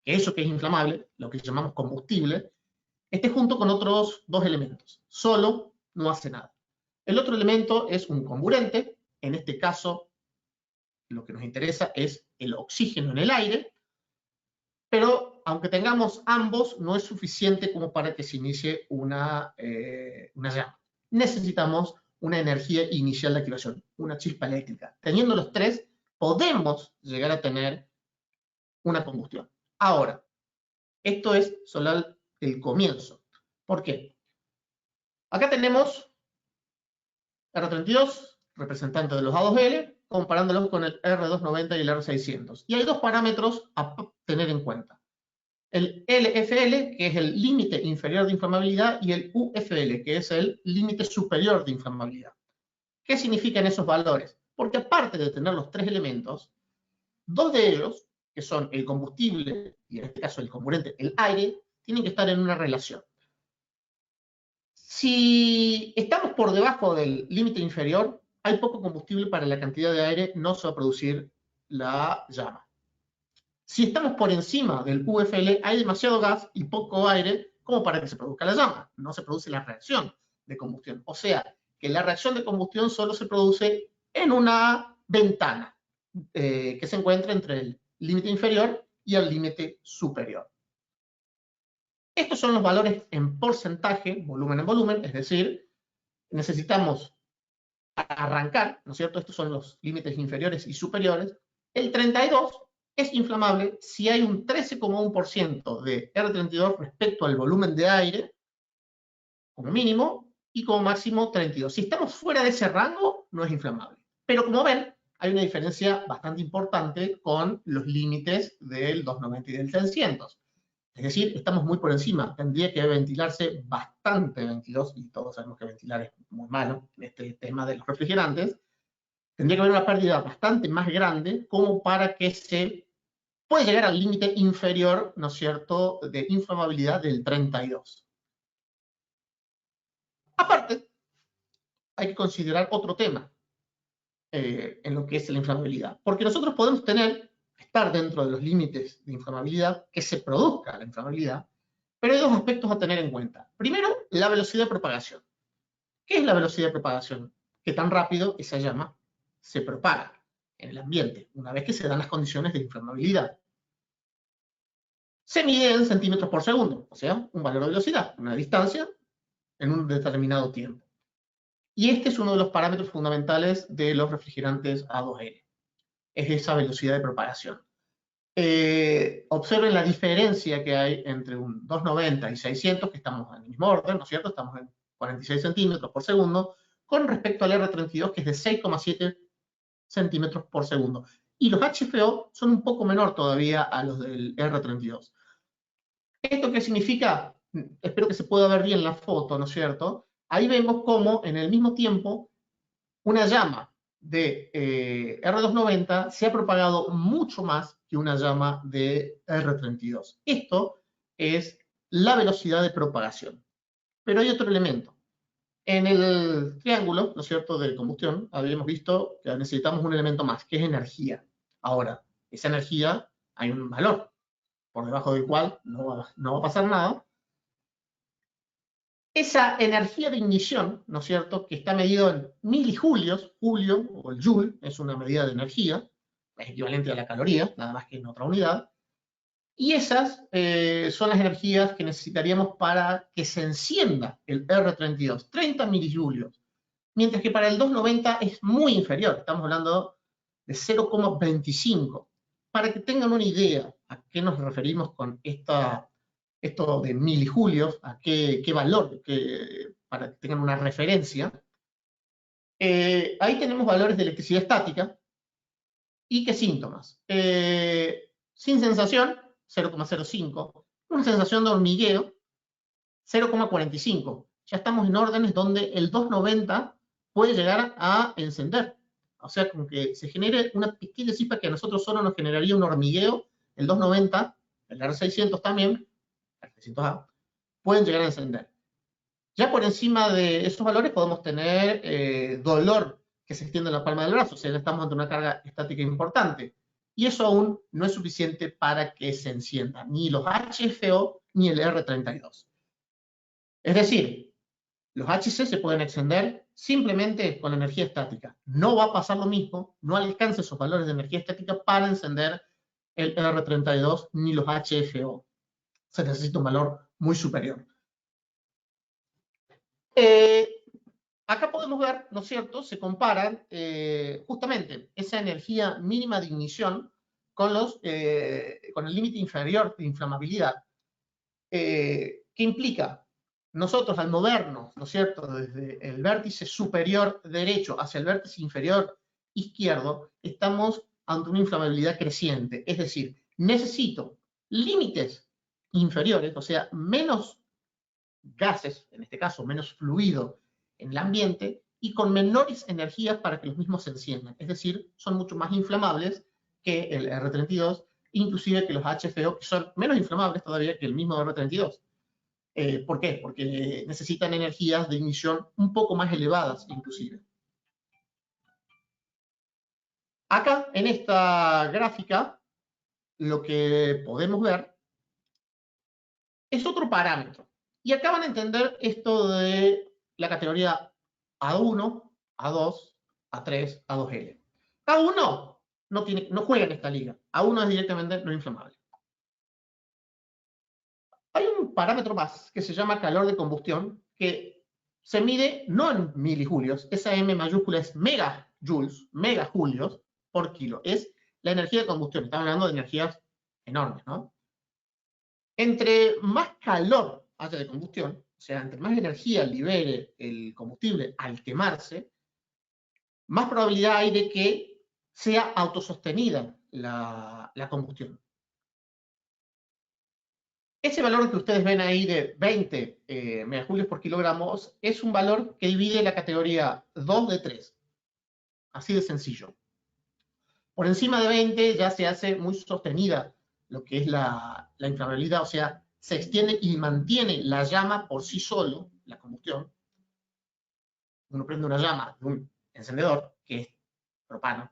C: que eso que es inflamable, lo que llamamos combustible, esté junto con otros 2 elementos. Solo no hace nada. El otro elemento es un comburente. En este caso, lo que nos interesa es el oxígeno en el aire, pero aunque tengamos ambos, no es suficiente como para que se inicie una llama. Necesitamos una energía inicial de activación, una chispa eléctrica. Teniendo los 3, podemos llegar a tener una combustión. Ahora, esto es solo el comienzo. ¿Por qué? Acá tenemos R32, representante de los A2L, comparándolos con el R290 y el R600. Y hay 2 parámetros a tener en cuenta. El LFL, que es el límite inferior de inflamabilidad, y el UFL, que es el límite superior de inflamabilidad. ¿Qué significan esos valores? Porque aparte de tener los 3 elementos, 2 de ellos, que son el combustible, y en este caso el comburente, el aire, tienen que estar en una relación. Si estamos por debajo del límite inferior, hay poco combustible para la cantidad de aire, no se va a producir la llama. Si estamos por encima del UFL, hay demasiado gas y poco aire como para que se produzca la llama. No se produce la reacción de combustión. O sea, que la reacción de combustión solo se produce en una ventana que se encuentra entre el límite inferior y el límite superior. Estos son los valores en porcentaje, volumen en volumen, es decir, necesitamos arrancar, ¿no es cierto? Estos son los límites inferiores y superiores. El 32 es inflamable si hay un 13,1% de R32 respecto al volumen de aire, como mínimo, y como máximo 32. Si estamos fuera de ese rango, no es inflamable. Pero como ven, hay una diferencia bastante importante con los límites del 290 y del 600. Es decir, estamos muy por encima. Tendría que ventilarse bastante 22, y todos sabemos que ventilar es muy malo, este tema de los refrigerantes. Tendría que haber una pérdida bastante más grande como para que se pueda llegar al límite inferior, ¿no es cierto?, de inflamabilidad del 32. Aparte, hay que considerar otro tema en lo que es la inflamabilidad. Porque nosotros podemos estar dentro de los límites de inflamabilidad, que se produzca la inflamabilidad, pero hay 2 aspectos a tener en cuenta. Primero, la velocidad de propagación. ¿Qué es la velocidad de propagación? Que tan rápido esa llama se propaga en el ambiente, una vez que se dan las condiciones de inflamabilidad. Se mide en centímetros por segundo, o sea, un valor de velocidad, una distancia en un determinado tiempo. Y este es uno de los parámetros fundamentales de los refrigerantes A2L. Es esa velocidad de propagación. Observen la diferencia que hay entre un 290 y 600, que estamos en el mismo orden, ¿no es cierto? Estamos en 46 centímetros por segundo, con respecto al R32, que es de 6,7 centímetros por segundo. Y los HFO son un poco menor todavía a los del R32. ¿Esto qué significa? Espero que se pueda ver bien la foto, ¿no es cierto? Ahí vemos cómo en el mismo tiempo una llama de R290 se ha propagado mucho más que una llama de R32. Esto es la velocidad de propagación. Pero hay otro elemento. En el triángulo, ¿no es cierto?, de combustión, habíamos visto que necesitamos un elemento más, que es energía. Ahora, esa energía hay un valor por debajo del cual no va a pasar nada. Esa energía de ignición, ¿no es cierto?, que está medido en milijulios, julio o el joule, es una medida de energía, es equivalente a la caloría, nada más que en otra unidad, y esas son las energías que necesitaríamos para que se encienda el R32, 30 milijulios, mientras que para el 290 es muy inferior, estamos hablando de 0,25. Para que tengan una idea a qué nos referimos con esto de milijulios, a qué valor, para que tengan una referencia, ahí tenemos valores de electricidad estática y qué síntomas. Sin sensación, 0,05. Una sensación de hormigueo, 0,45. Ya estamos en órdenes donde el 290 puede llegar a encender. O sea, como que se genere una pequeña chispa que a nosotros solo nos generaría un hormigueo, el 290, el R600 también, el R600A, pueden llegar a encender. Ya por encima de esos valores podemos tener dolor que se extiende en la palma del brazo, o sea, ya estamos ante una carga estática importante. Y eso aún no es suficiente para que se encienda ni los HFO ni el R32. Es decir, los HC se pueden encender simplemente con energía estática. No va a pasar lo mismo, no alcanza esos valores de energía estática para encender el R32 ni los HFO. Se necesita un valor muy superior. Acá podemos ver, ¿no es cierto?, se comparan justamente esa energía mínima de ignición con el límite inferior de inflamabilidad, que implica nosotros al movernos, ¿no es cierto?, desde el vértice superior derecho hacia el vértice inferior izquierdo, estamos ante una inflamabilidad creciente. Es decir, necesito límites inferiores, o sea, menos gases, en este caso menos fluido en el ambiente, y con menores energías para que los mismos se enciendan. Es decir, son mucho más inflamables que el R32, inclusive que los HFO, que son menos inflamables todavía que el mismo R32. ¿Por qué? Porque necesitan energías de ignición un poco más elevadas, inclusive. Acá, en esta gráfica, lo que podemos ver es otro parámetro. Y acá van a entender esto de la categoría A1, A2, A3, A2L. A1 no juega en esta liga. A1 es directamente no inflamable. Hay un parámetro más que se llama calor de combustión, que se mide no en milijulios, esa M mayúscula es megajoules, megajulios por kilo. Es la energía de combustión. Estamos hablando de energías enormes, ¿no? Entre más calor haya de combustión, o sea, entre más energía libere el combustible al quemarse, más probabilidad hay de que sea autosostenida la combustión. Ese valor que ustedes ven ahí de 20 megajulios por kilogramos es un valor que divide la categoría 2 de 3. Así de sencillo. Por encima de 20 ya se hace muy sostenida lo que es la inflamabilidad, o sea, se extiende y mantiene la llama por sí solo, la combustión. Uno prende una llama de un encendedor, que es propano,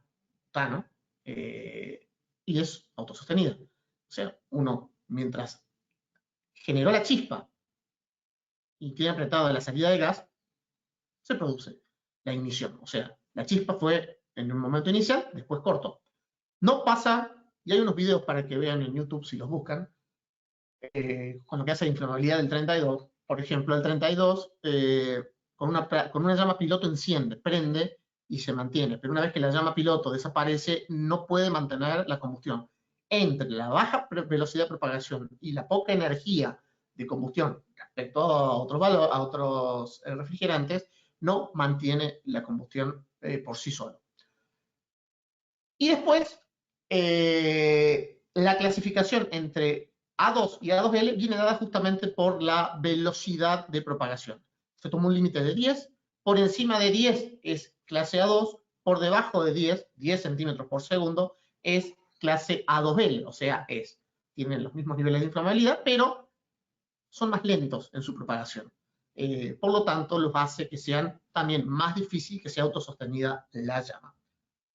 C: butano, y es autosostenida. O sea, uno, mientras generó la chispa y tiene apretado la salida de gas, se produce la ignición. O sea, la chispa fue en un momento inicial, después cortó. No pasa, y hay unos videos para que vean en YouTube si los buscan, con lo que hace la inflamabilidad del 32. Por ejemplo, el 32 con una llama piloto enciende, prende y se mantiene. Pero una vez que la llama piloto desaparece, no puede mantener la combustión. Entre la baja velocidad de propagación y la poca energía de combustión respecto a otros refrigerantes, no mantiene la combustión por sí solo. Y después, la clasificación entre A2 y A2L viene dada justamente por la velocidad de propagación. Se toma un límite de 10, por encima de 10 es clase A2, por debajo de 10 centímetros por segundo, es clase A2L, o sea, tienen los mismos niveles de inflamabilidad, pero son más lentos en su propagación. Por lo tanto, los hace que sean también más difícil que sea autosostenida la llama.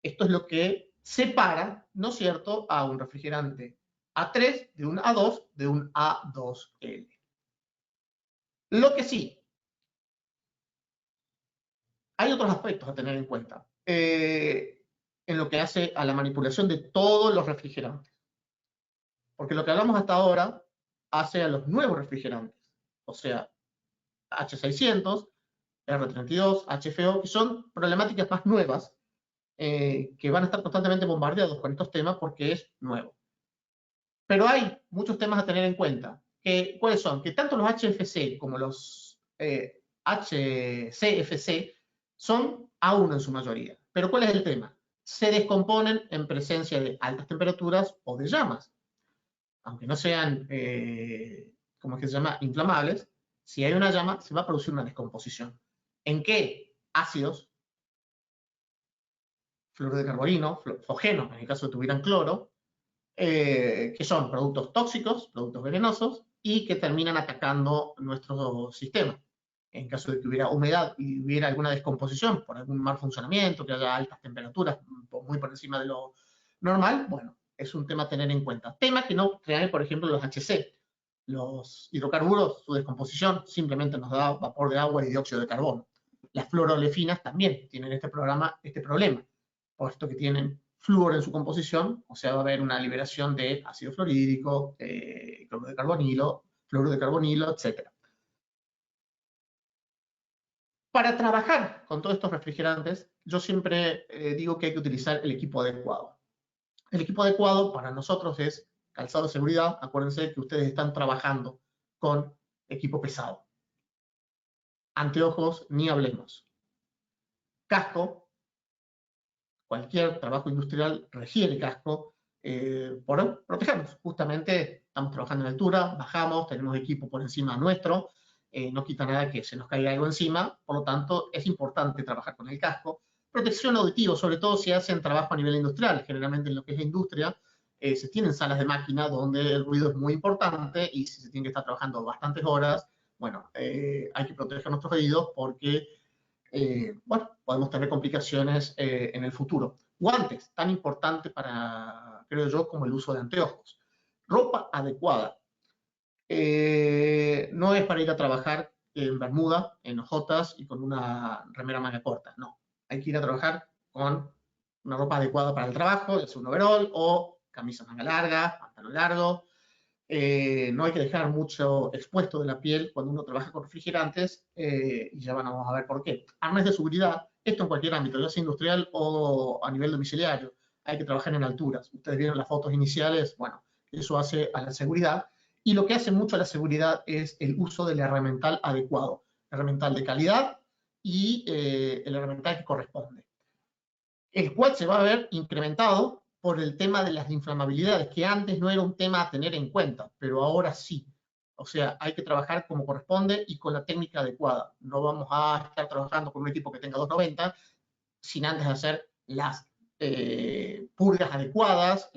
C: Esto es lo que separa, ¿no es cierto?, a un refrigerante A3 de un A2 de un A2L. Lo que sí, Hay otros aspectos a tener en cuenta en lo que hace a la manipulación de todos los refrigerantes. Porque lo que hablamos hasta ahora hace a los nuevos refrigerantes, o sea, H600, R32, HFO, que son problemáticas más nuevas que van a estar constantemente bombardeados con estos temas porque es nuevo. Pero hay muchos temas a tener en cuenta. ¿Cuáles son? Que tanto los HFC como los HCFC son A1 en su mayoría. Pero ¿cuál es el tema? Se descomponen en presencia de altas temperaturas o de llamas. Aunque no sean, ¿cómo es que se llama?, inflamables, si hay una llama se va a producir una descomposición. ¿En qué? Ácidos, fluoruro de carbono, fogeno, en el caso de que tuvieran cloro, que son productos tóxicos, productos venenosos, y que terminan atacando nuestro sistema. En caso de que hubiera humedad y hubiera alguna descomposición por algún mal funcionamiento, que haya altas temperaturas muy por encima de lo normal, bueno, es un tema a tener en cuenta. Tema que no trae, por ejemplo, los HC. Los hidrocarburos, su descomposición simplemente nos da vapor de agua y dióxido de carbono. Las fluorolefinas también tienen este problema, puesto que tienen flúor en su composición, o sea, va a haber una liberación de ácido fluorhídrico, cloruro de carbonilo, fluoruro de carbonilo, etc. Para trabajar con todos estos refrigerantes, yo siempre digo que hay que utilizar el equipo adecuado. El equipo adecuado para nosotros es calzado de seguridad. Acuérdense que ustedes están trabajando con equipo pesado. Anteojos, ni hablemos. Casco. Cualquier trabajo industrial requiere casco por protegernos. Justamente estamos trabajando en altura, bajamos, tenemos equipo por encima nuestro, no quita nada que se nos caiga algo encima, por lo tanto es importante trabajar con el casco. Protección auditiva, sobre todo si hacen trabajo a nivel industrial. Generalmente en lo que es la industria se tienen salas de máquina donde el ruido es muy importante y si se tiene que estar trabajando bastantes horas, bueno, hay que proteger nuestros oídos porque bueno, podemos tener complicaciones en el futuro. Guantes, tan importante para, creo yo, como el uso de anteojos. Ropa adecuada. No es para ir a trabajar en bermuda, en hojotas y con una remera manga corta, no. Hay que ir a trabajar con una ropa adecuada para el trabajo, es un overall o camisa manga larga, pantalón largo. No hay que dejar mucho expuesto de la piel cuando uno trabaja con refrigerantes y ya vamos a ver por qué. Arnés de seguridad, esto en cualquier ámbito, ya sea industrial o a nivel domiciliario, hay que trabajar en alturas. Ustedes vieron las fotos iniciales, bueno, eso hace a la seguridad. Y lo que hace mucho a la seguridad es el uso del herramental adecuado, herramental de calidad y el herramental que corresponde, el cual se va a ver incrementado por el tema de las inflamabilidades, que antes no era un tema a tener en cuenta, pero ahora sí. O sea, hay que trabajar como corresponde y con la técnica adecuada. No vamos a estar trabajando con un equipo que tenga 290 sin antes hacer las purgas adecuadas,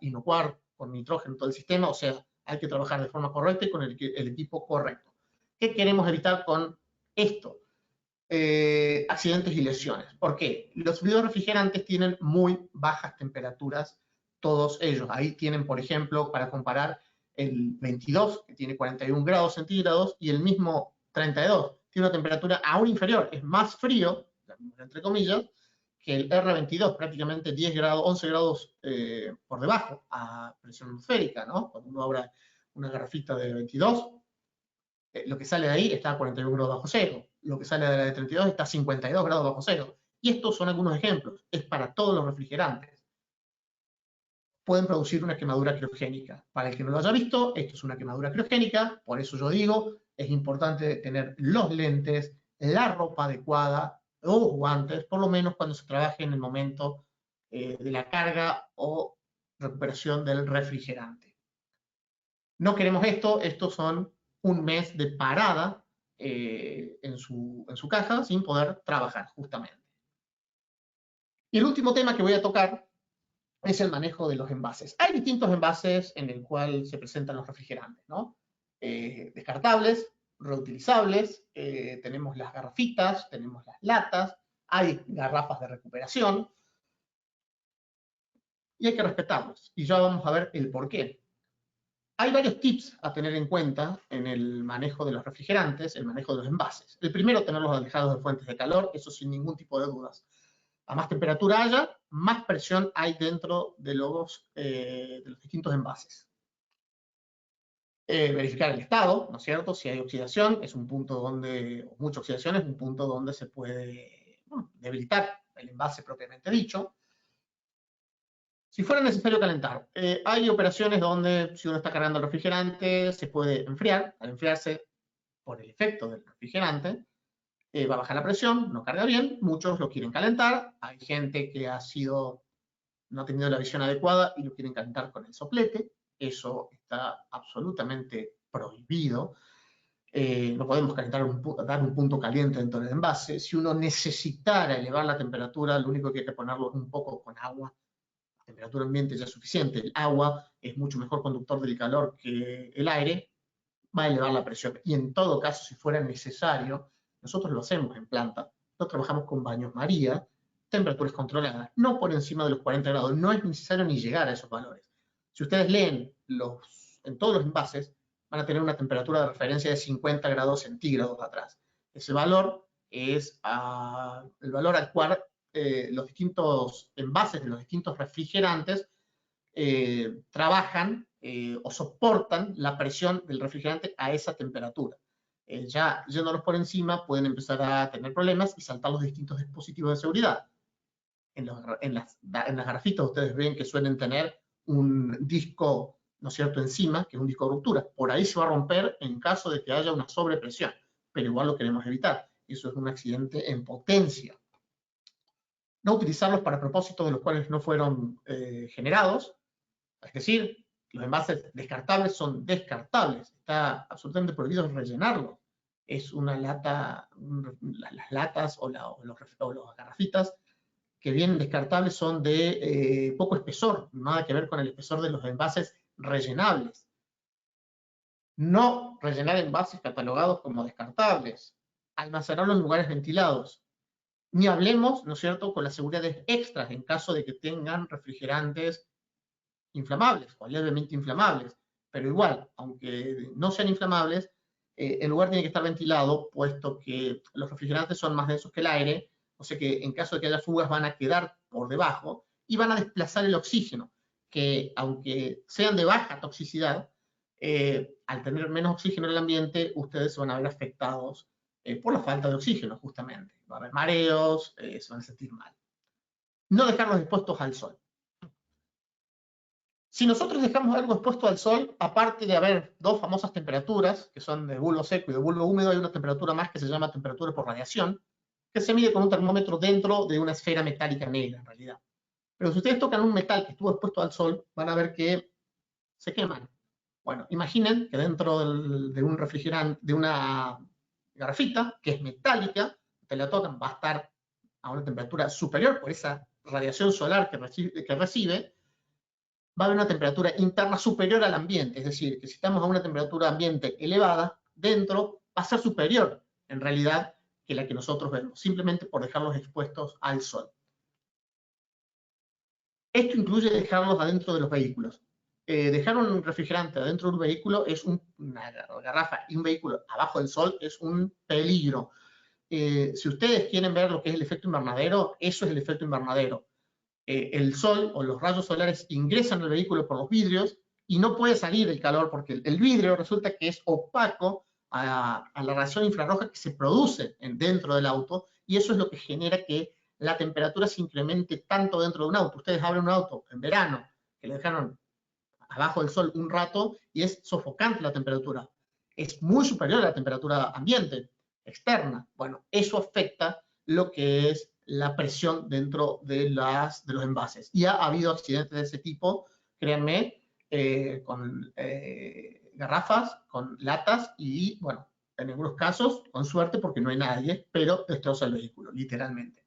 C: inocuar con nitrógeno todo el sistema. O sea, hay que trabajar de forma correcta y con el equipo correcto. ¿Qué queremos evitar con esto? Accidentes y lesiones. ¿Por qué? Los biorefrigerantes tienen muy bajas temperaturas, todos ellos. Ahí tienen, por ejemplo, para comparar, el 22, que tiene 41 grados centígrados, y el mismo 32, tiene una temperatura aún inferior, es más frío, entre comillas, que el R22, prácticamente 10 grados, 11 grados por debajo a presión atmosférica, ¿no? Cuando uno abre una garrafita de 22, lo que sale de ahí está a 41 grados bajo cero, lo que sale de la de 32 está a 52 grados bajo cero. Y estos son algunos ejemplos, es para todos los refrigerantes. Pueden producir una quemadura criogénica. Para el que no lo haya visto, esto es una quemadura criogénica, por eso yo digo, es importante tener los lentes, la ropa adecuada, o guantes, por lo menos cuando se trabaje en el momento de la carga o recuperación del refrigerante. No queremos esto, estos son un mes de parada en su caja sin poder trabajar, justamente. Y el último tema que voy a tocar es el manejo de los envases. Hay distintos envases en el cual se presentan los refrigerantes, ¿no? Descartables, reutilizables, tenemos las garrafitas, tenemos las latas, hay garrafas de recuperación y hay que respetarlos. Y ya vamos a ver el por qué. Hay varios tips a tener en cuenta en el manejo de los refrigerantes, el manejo de los envases. El primero, tenerlos alejados de fuentes de calor, eso sin ningún tipo de dudas. A más temperatura haya, más presión hay dentro de los distintos envases. Verificar el estado, ¿no es cierto? Si hay oxidación, es un punto donde, o mucha oxidación, es un punto donde se puede debilitar el envase propiamente dicho. Si fuera necesario calentar, hay operaciones donde si uno está cargando el refrigerante se puede enfriar. Al enfriarse por el efecto del refrigerante, va a bajar la presión, no carga bien, muchos lo quieren calentar. Hay gente que no ha tenido la visión adecuada y lo quieren calentar con el soplete. Eso está absolutamente prohibido. No podemos calentar dar un punto caliente dentro del envase. Si uno necesitara elevar la temperatura, lo único que hay que ponerlo es un poco con agua. La temperatura ambiente ya es suficiente. El agua es mucho mejor conductor del calor que el aire. Va a elevar la presión. Y en todo caso, si fuera necesario, nosotros lo hacemos en planta. Nosotros trabajamos con baños María, temperaturas controladas, no por encima de los 40 grados. No es necesario ni llegar a esos valores. Si ustedes leen en todos los envases, van a tener una temperatura de referencia de 50 grados centígrados atrás. Ese valor es el valor al cual los distintos envases de los distintos refrigerantes trabajan o soportan la presión del refrigerante a esa temperatura. Ya yéndolos por encima pueden empezar a tener problemas y saltar los distintos dispositivos de seguridad. En las garrafitas ustedes ven que suelen tener un disco, ¿no es cierto?, encima, que es un disco de ruptura. Por ahí se va a romper en caso de que haya una sobrepresión, pero igual lo queremos evitar. Eso es un accidente en potencia. No utilizarlos para propósitos de los cuales no fueron generados. Es decir, los envases descartables son descartables. Está absolutamente prohibido rellenarlos. Es una lata, las latas o las garrafitas que vienen descartables son de poco espesor, nada que ver con el espesor de los envases rellenables. No rellenar envases catalogados como descartables. Almacenarlos en lugares ventilados. Ni hablemos, ¿no es cierto?, con las seguridades extras en caso de que tengan refrigerantes inflamables o levemente inflamables, pero igual, aunque no sean inflamables, el lugar tiene que estar ventilado, puesto que los refrigerantes son más densos que el aire, o sea que en caso de que haya fugas van a quedar por debajo y van a desplazar el oxígeno, que aunque sean de baja toxicidad, al tener menos oxígeno en el ambiente, ustedes se van a ver afectados por la falta de oxígeno, justamente. Va a haber mareos, se van a sentir mal. No dejarlos expuestos al sol. Si nosotros dejamos algo expuesto al sol, aparte de haber dos famosas temperaturas, que son de bulbo seco y de bulbo húmedo, hay una temperatura más que se llama temperatura por radiación, que se mide con un termómetro dentro de una esfera metálica negra, en realidad. Pero si ustedes tocan un metal que estuvo expuesto al sol, van a ver que se queman. Bueno, imaginen que dentro de un refrigerante, de una garrafita, que es metálica, ustedes la tocan, va a estar a una temperatura superior por esa radiación solar que recibe, va a haber una temperatura interna superior al ambiente, es decir, que si estamos a una temperatura ambiente elevada, dentro va a ser superior, en realidad, que la que nosotros vemos, simplemente por dejarlos expuestos al sol. Esto incluye dejarlos adentro de los vehículos. Dejar un refrigerante adentro de un vehículo es una garrafa y un vehículo abajo del sol es un peligro. Si ustedes quieren ver lo que es el efecto invernadero, eso es el efecto invernadero. El sol o los rayos solares ingresan al vehículo por los vidrios y no puede salir el calor porque el vidrio resulta que es opaco a la radiación infrarroja que se produce dentro del auto y eso es lo que genera que la temperatura se incremente tanto dentro de un auto. Ustedes abren un auto en verano que le dejaron abajo del sol un rato y es sofocante la temperatura. Es muy superior a la temperatura ambiente, externa. Bueno, eso afecta lo que es la presión dentro de los envases. Y ha habido accidentes de ese tipo, créanme, con garrafas, con latas y, bueno, en algunos casos, con suerte, porque no hay nadie, pero destroza el vehículo, literalmente.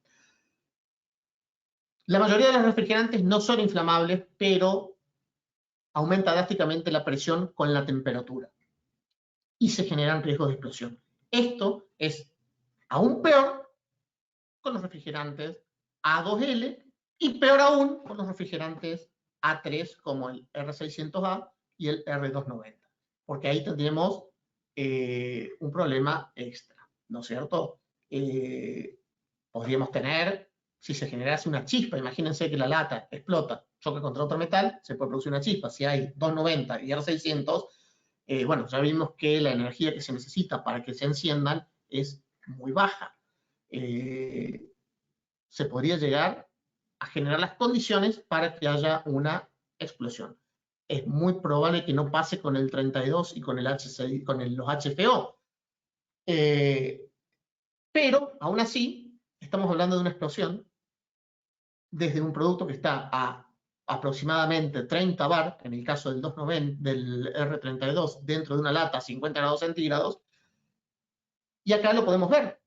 C: La mayoría de los refrigerantes no son inflamables, pero aumenta drásticamente la presión con la temperatura y se generan riesgos de explosión. Esto es aún peor con los refrigerantes A2L y peor aún con los refrigerantes A3 como el R600A y el R290, porque ahí tendríamos un problema extra, ¿no es cierto? Podríamos tener, si se generase una chispa, imagínense que la lata explota, choca contra otro metal, se puede producir una chispa. Si hay 290 y R600, bueno, ya vimos que la energía que se necesita para que se enciendan es muy baja. Se podría llegar a generar las condiciones para que haya una explosión. Es muy probable que no pase con el 32 y con el H6, con los HFO. Pero, aún así, estamos hablando de una explosión desde un producto que está a aproximadamente 30 bar, en el caso del 290, del R32, dentro de una lata a 50 grados centígrados, y acá lo podemos ver,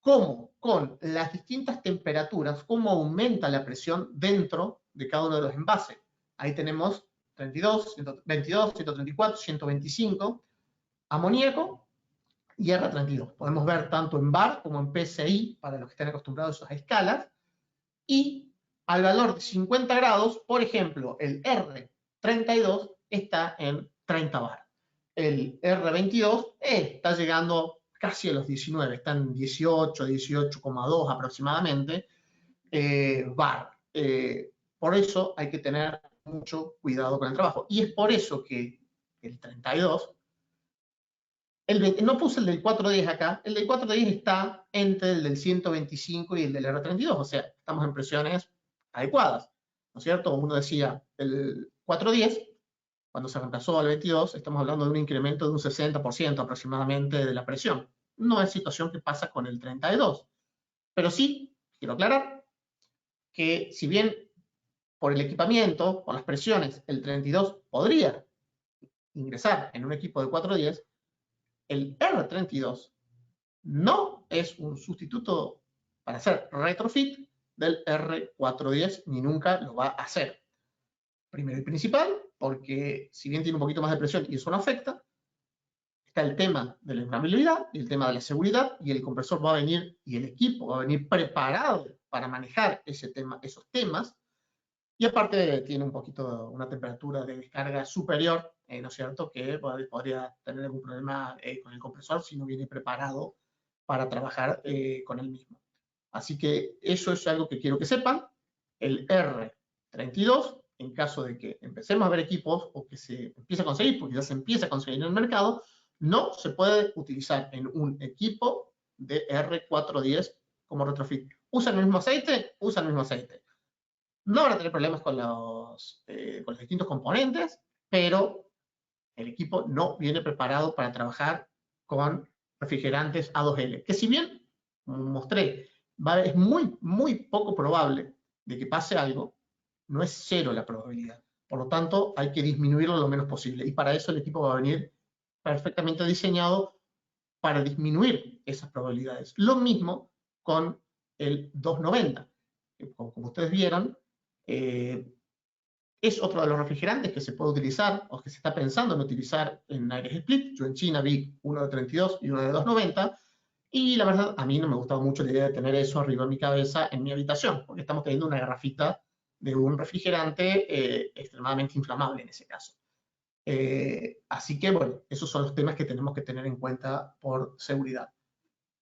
C: cómo con las distintas temperaturas, cómo aumenta la presión dentro de cada uno de los envases. Ahí tenemos 32, 122, 134, 125, amoníaco y R32. Podemos ver tanto en bar como en PSI, para los que estén acostumbrados a esas escalas, y al valor de 50 grados, por ejemplo, el R32 está en 30 bar. El R22 está llegando casi a los 19, está en 18, 18,2 aproximadamente bar. Por eso hay que tener mucho cuidado con el trabajo. Y es por eso que el 32, no puse el del 410 acá, el del 410 está entre el del 125 y el del R32, o sea, estamos en presiones adecuadas, ¿no es cierto? Uno decía, el 410, cuando se reemplazó al 22, estamos hablando de un incremento de un 60% aproximadamente de la presión. No es situación que pasa con el 32, pero sí, quiero aclarar, que si bien por el equipamiento, por las presiones, el 32 podría ingresar en un equipo de 410, el R32 no es un sustituto para hacer retrofit del R410, ni nunca lo va a hacer. Primero y principal, porque si bien tiene un poquito más de presión y eso no afecta, está el tema de la inflamabilidad y el tema de la seguridad, y el compresor va a venir, y el equipo va a venir preparado para manejar esos temas, y aparte tiene un poquito una temperatura de descarga superior, ¿no es cierto?, que podría tener algún problema con el compresor si no viene preparado para trabajar con el mismo. Así que eso es algo que quiero que sepan. El R32, en caso de que empecemos a ver equipos o que se empiece a conseguir, porque ya se empieza a conseguir en el mercado, no se puede utilizar en un equipo de R410 como retrofit. ¿Usan el mismo aceite? Usan el mismo aceite. No van a tener problemas con los distintos componentes, pero el equipo no viene preparado para trabajar con refrigerantes A2L, que si bien, como mostré, es muy, muy poco probable de que pase algo, no es cero la probabilidad. Por lo tanto, hay que disminuirlo lo menos posible. Y para eso el equipo va a venir perfectamente diseñado para disminuir esas probabilidades. Lo mismo con el 290. Como ustedes vieron, es otro de los refrigerantes que se puede utilizar o que se está pensando en utilizar en aires split. Yo en China vi uno de 32 y uno de 290, y la verdad a mí no me gustaba mucho la idea de tener eso arriba de mi cabeza en mi habitación, porque estamos teniendo una garrafita de un refrigerante extremadamente inflamable en ese caso. Así que bueno, esos son los temas que tenemos que tener en cuenta por seguridad.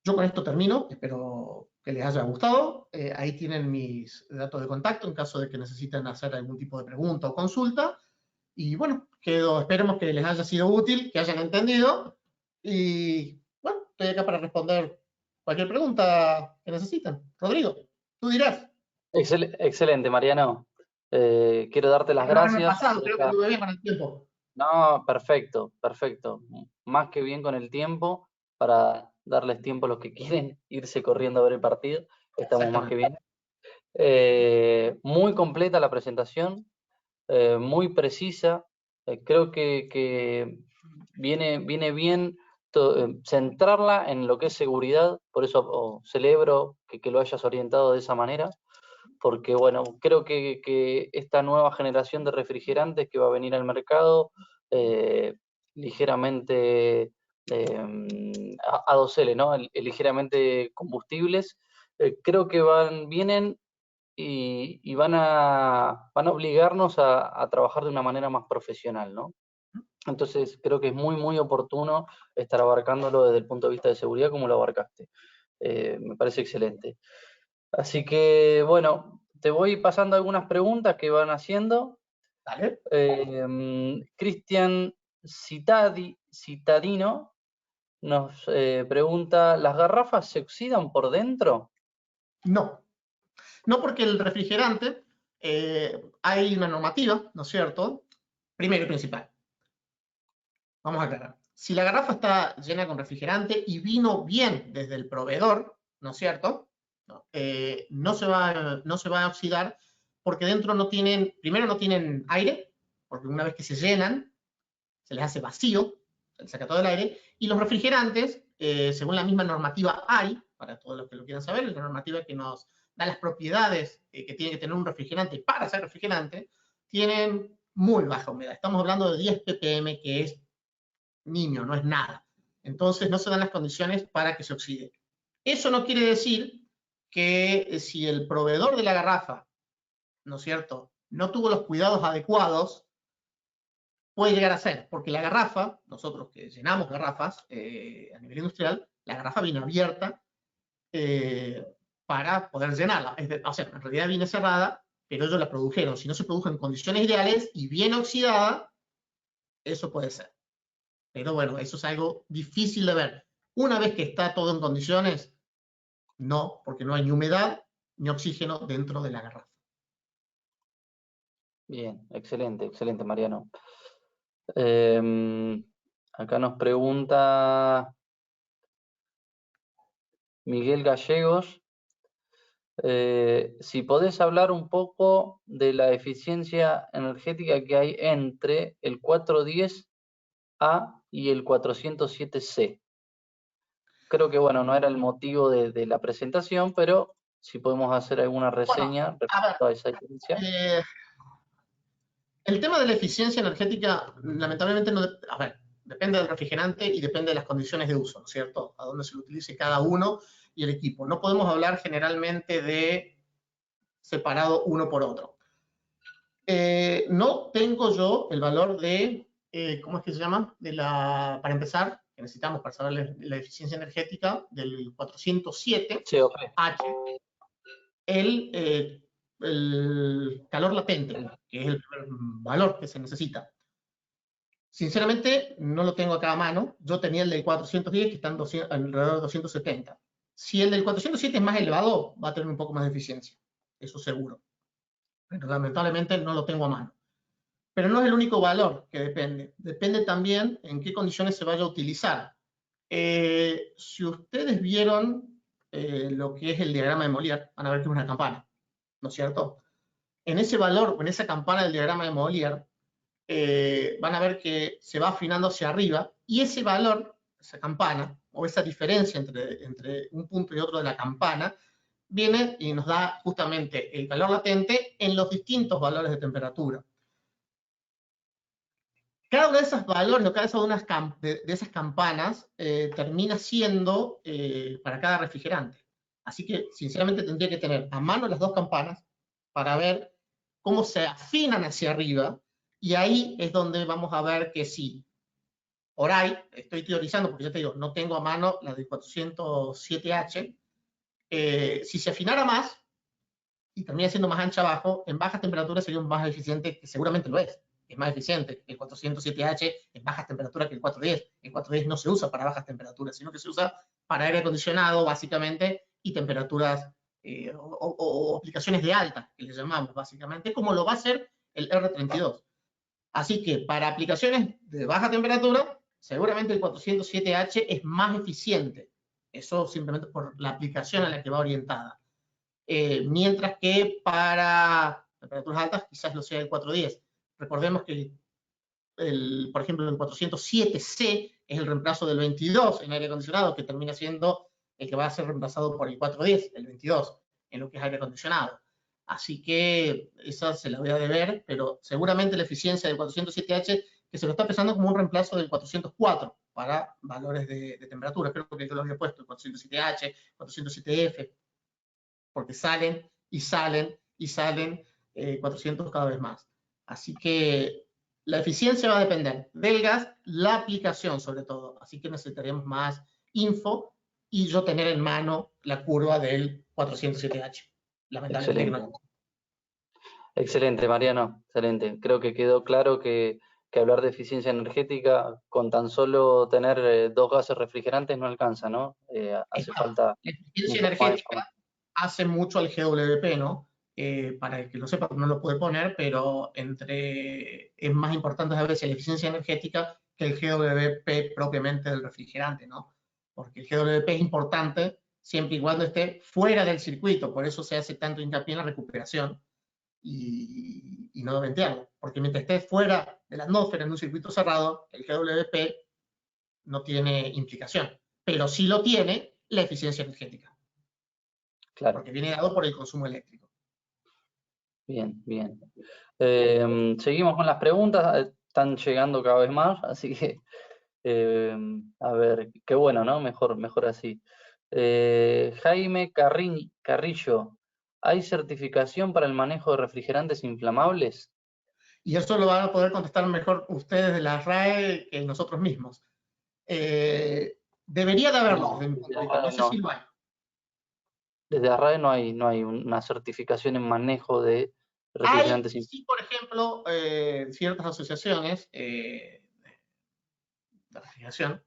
C: Yo con esto termino, espero que les haya gustado. Ahí tienen mis datos de contacto en caso de que necesiten hacer algún tipo de pregunta o consulta. Y bueno, esperemos que les haya sido útil, que hayan entendido. Y bueno, estoy acá para responder cualquier pregunta que necesiten. Rodrigo, tú dirás.
B: Excelente, Mariano. Quiero darte las gracias.
C: Creo que estuve bien con el tiempo.
B: No, perfecto, perfecto. Más que bien con el tiempo, para darles tiempo a los que quieren irse corriendo a ver el partido. Estamos más que bien. Muy completa la presentación, muy precisa. Creo que viene bien centrarla en lo que es seguridad. Por eso celebro que lo hayas orientado de esa manera, porque bueno, creo que esta nueva generación de refrigerantes que va a venir al mercado, ligeramente A2L, ¿no? Ligeramente combustibles, creo que vienen y van a obligarnos a trabajar de una manera más profesional, ¿no? Entonces creo que es muy, muy oportuno estar abarcándolo desde el punto de vista de seguridad como lo abarcaste. Me parece excelente. Así que, bueno, te voy pasando algunas preguntas que van haciendo.
C: ¿Vale?
B: Cristian Citadino nos pregunta, ¿las garrafas se oxidan por dentro?
C: No. No, porque el refrigerante, hay una normativa, ¿no es cierto? Primero y principal. Vamos a aclarar. Si la garrafa está llena con refrigerante y vino bien desde el proveedor, ¿no es cierto? No se va a oxidar porque dentro no tienen, primero no tienen aire, porque una vez que se llenan, se les hace vacío, se les saca todo el aire, y los refrigerantes, según la misma normativa ARI, para todos los que lo quieran saber, es la normativa que nos da las propiedades que tiene que tener un refrigerante para ser refrigerante, tienen muy baja humedad. Estamos hablando de 10 ppm, que es niño, no es nada. Entonces no se dan las condiciones para que se oxide. Eso no quiere decir que si el proveedor de la garrafa, ¿no es cierto?, no tuvo los cuidados adecuados, puede llegar a ser, porque la garrafa, nosotros que llenamos garrafas a nivel industrial, la garrafa viene abierta para poder llenarla. O sea, en realidad viene cerrada, pero ellos la produjeron. Si no se produjo en condiciones ideales y bien oxidada, eso puede ser. Pero bueno, eso es algo difícil de ver. Una vez que está todo en condiciones, no, porque no hay ni humedad ni oxígeno dentro de la garrafa.
B: Bien, excelente, excelente, Mariano. Acá nos pregunta Miguel Gallegos, si podés hablar un poco de la eficiencia energética que hay entre el 410A y el 407C. Creo que, bueno, no era el motivo de la presentación, pero si podemos hacer alguna reseña respecto a esa diferencia.
C: El tema de la eficiencia energética, lamentablemente, no, a ver, depende del refrigerante y depende de las condiciones de uso, ¿no es cierto? A dónde se lo utilice cada uno y el equipo. No podemos hablar generalmente de separado uno por otro. No tengo yo el valor de, ¿cómo es que se llama? Para empezar, que necesitamos para saber la eficiencia energética del 407H, el calor latente, que es el primer valor que se necesita. Sinceramente, no lo tengo acá a mano. Yo tenía el del 410, que está alrededor de 270. Si el del 407 es más elevado, va a tener un poco más de eficiencia. Eso seguro. Pero lamentablemente no lo tengo a mano. Pero no es el único valor que depende. Depende también en qué condiciones se vaya a utilizar. Si ustedes vieron lo que es el diagrama de Molière, van a ver que es una campana, ¿no es cierto? En ese valor, en esa campana del diagrama de Molière, van a ver que se va afinando hacia arriba y ese valor, esa campana, o esa diferencia entre un punto y otro de la campana, viene y nos da justamente el calor latente en los distintos valores de temperatura. Cada uno de esos valores o cada una de esas campanas termina siendo para cada refrigerante. Así que, sinceramente, tendría que tener a mano las dos campanas para ver cómo se afinan hacia arriba, y ahí es donde vamos a ver que sí. Por ahí, estoy teorizando, porque ya te digo, no tengo a mano la del 407H. Si se afinara más y termina siendo más ancha abajo, en bajas temperaturas sería más eficiente, que seguramente lo es más eficiente. El 407H en bajas temperaturas que el 410. El 410 no se usa para bajas temperaturas, sino que se usa para aire acondicionado, básicamente, y temperaturas o aplicaciones de alta, que le llamamos, básicamente, como lo va a hacer el R32. Así que para aplicaciones de baja temperatura, seguramente el 407H es más eficiente. Eso simplemente por la aplicación a la que va orientada. Mientras que para temperaturas altas quizás lo sea el 410. Recordemos que, por ejemplo, el 407C es el reemplazo del 22 en aire acondicionado, que termina siendo el que va a ser reemplazado por el 410, el 22, en lo que es aire acondicionado. Así que esa se la voy a deber, pero seguramente la eficiencia del 407H, que se lo está pensando como un reemplazo del 404 para valores de temperatura. Creo que yo lo había puesto, el 407H, 407F, porque salen y salen y salen 400 cada vez más. Así que La eficiencia va a depender del gas, la aplicación sobre todo, así que necesitaríamos más info y yo tener en mano la curva del 407H. Lamentablemente que no.
B: Excelente, Mariano, excelente. Creo que quedó claro que hablar de eficiencia energética con tan solo tener 2 gases refrigerantes no alcanza, ¿no? Hace falta...
C: La eficiencia energética hace mucho al GWP, ¿no? Para el que lo sepa, no lo puede poner, pero es más importante a veces la eficiencia energética que el GWP propiamente del refrigerante, ¿no? Porque el GWP es importante siempre y cuando esté fuera del circuito, por eso se hace tanto hincapié en la recuperación y no ventearlo, porque mientras esté fuera de la atmósfera en un circuito cerrado, el GWP no tiene implicación, pero sí lo tiene la eficiencia energética. Claro. Porque viene dado por el consumo eléctrico.
B: Bien, bien. Seguimos con las preguntas, están llegando cada vez más, así que, a ver, qué bueno, ¿no? Mejor así. Jaime Carrillo, ¿hay certificación para el manejo de refrigerantes inflamables?
C: Y eso lo van a poder contestar mejor ustedes de la RAE que nosotros mismos. Debería de haberlo, no sé si lo hay.
B: Desde ARRAE no hay una certificación en manejo de refrigerantes.
C: Sí, por ejemplo, ciertas asociaciones de refrigeración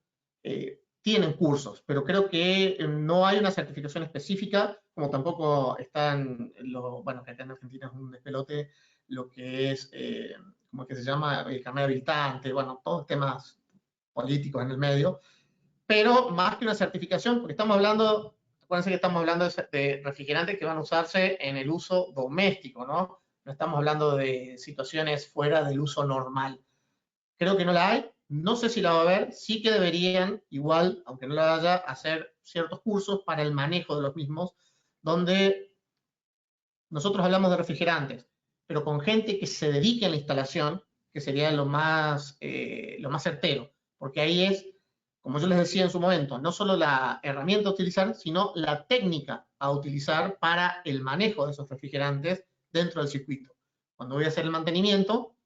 C: tienen cursos, pero creo que no hay una certificación específica, como tampoco están, bueno, que acá en Argentina es un despelote, lo que es, como que se llama, el carnet habilitante, bueno, todos temas políticos en el medio, pero más que una certificación, porque estamos hablando, acuérdense que estamos hablando de refrigerantes que van a usarse en el uso doméstico, ¿no? No estamos hablando de situaciones fuera del uso normal. Creo que no la hay, no sé si la va a haber, sí que deberían, igual, aunque no la haya, hacer ciertos cursos para el manejo de los mismos, donde nosotros hablamos de refrigerantes, pero con gente que se dedique a la instalación, que sería lo más certero, porque ahí es, como yo les decía en su momento, no solo la herramienta a utilizar, sino la técnica a utilizar para el manejo de esos refrigerantes dentro del circuito. Cuando voy a hacer el mantenimiento,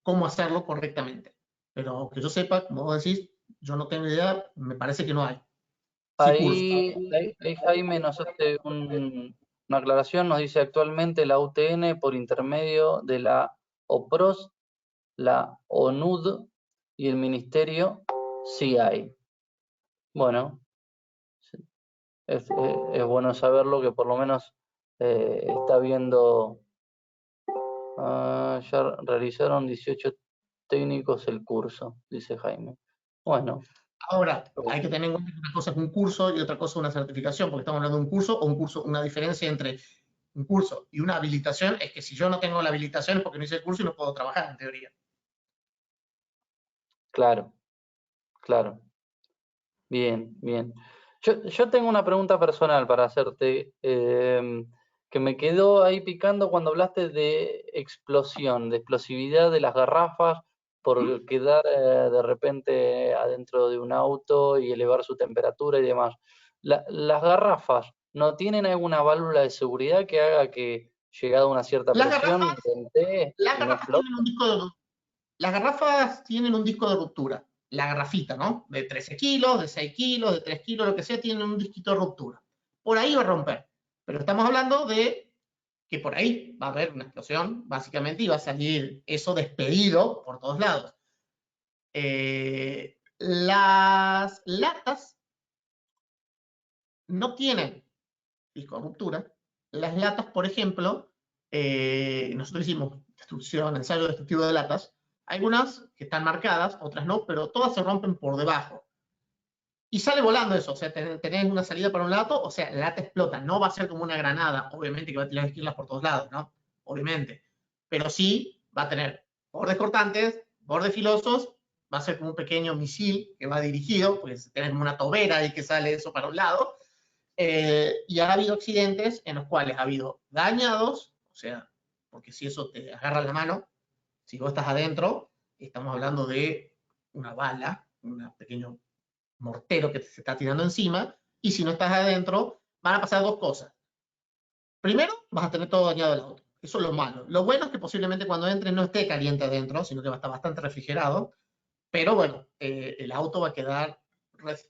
C: cómo hacerlo correctamente. Pero que yo sepa, como vos decís, yo no tengo idea, me parece que no hay.
B: Sí, ahí Jaime nos hace una aclaración, nos dice actualmente la UTN por intermedio de la OPROS, la ONUD y el Ministerio sí hay. Bueno, es bueno saberlo que por lo menos está viendo, ya realizaron 18 técnicos el curso, dice Jaime. Bueno.
C: Ahora, hay que tener en cuenta que una cosa es un curso y otra cosa es una certificación, porque estamos hablando de un curso, una diferencia entre un curso y una habilitación es que si yo no tengo la habilitación es porque no hice el curso y no puedo trabajar, en teoría.
B: Claro, claro. Bien, bien. Yo tengo una pregunta personal para hacerte, que me quedó ahí picando cuando hablaste de explosión, de explosividad de las garrafas por quedar de repente adentro de un auto y elevar su temperatura y demás. ¿Las garrafas no tienen alguna válvula de seguridad que haga que, llegada a una cierta presión,
C: las garrafas tienen un disco de ruptura? La garrafita, ¿no? De 13 kilos, de 6 kilos, de 3 kilos, lo que sea, tienen un disquito de ruptura. Por ahí va a romper. Pero estamos hablando de que por ahí va a haber una explosión, básicamente, y va a salir eso despedido por todos lados. Las latas no tienen disco de ruptura. Las latas, por ejemplo, nosotros hicimos ensayo destructivo de latas. Algunas que están marcadas, otras no, pero todas se rompen por debajo. Y sale volando eso, o sea, tenés una salida para un lado, o sea, la lata explota. No va a ser como una granada, obviamente que va a tener esquinas por todos lados, ¿no? Obviamente. Pero sí va a tener bordes cortantes, bordes filosos, va a ser como un pequeño misil que va dirigido, pues tenés como una tobera ahí que sale eso para un lado. Y ha habido accidentes en los cuales ha habido dañados, o sea, porque si eso te agarra la mano, si vos estás adentro, estamos hablando de una bala, un pequeño mortero que se está tirando encima, y si no estás adentro, van a pasar dos cosas. Primero, vas a tener todo dañado el auto. Eso es lo malo. Lo bueno es que posiblemente cuando entre no esté caliente adentro, sino que va a estar bastante refrigerado, pero bueno, el auto va a quedar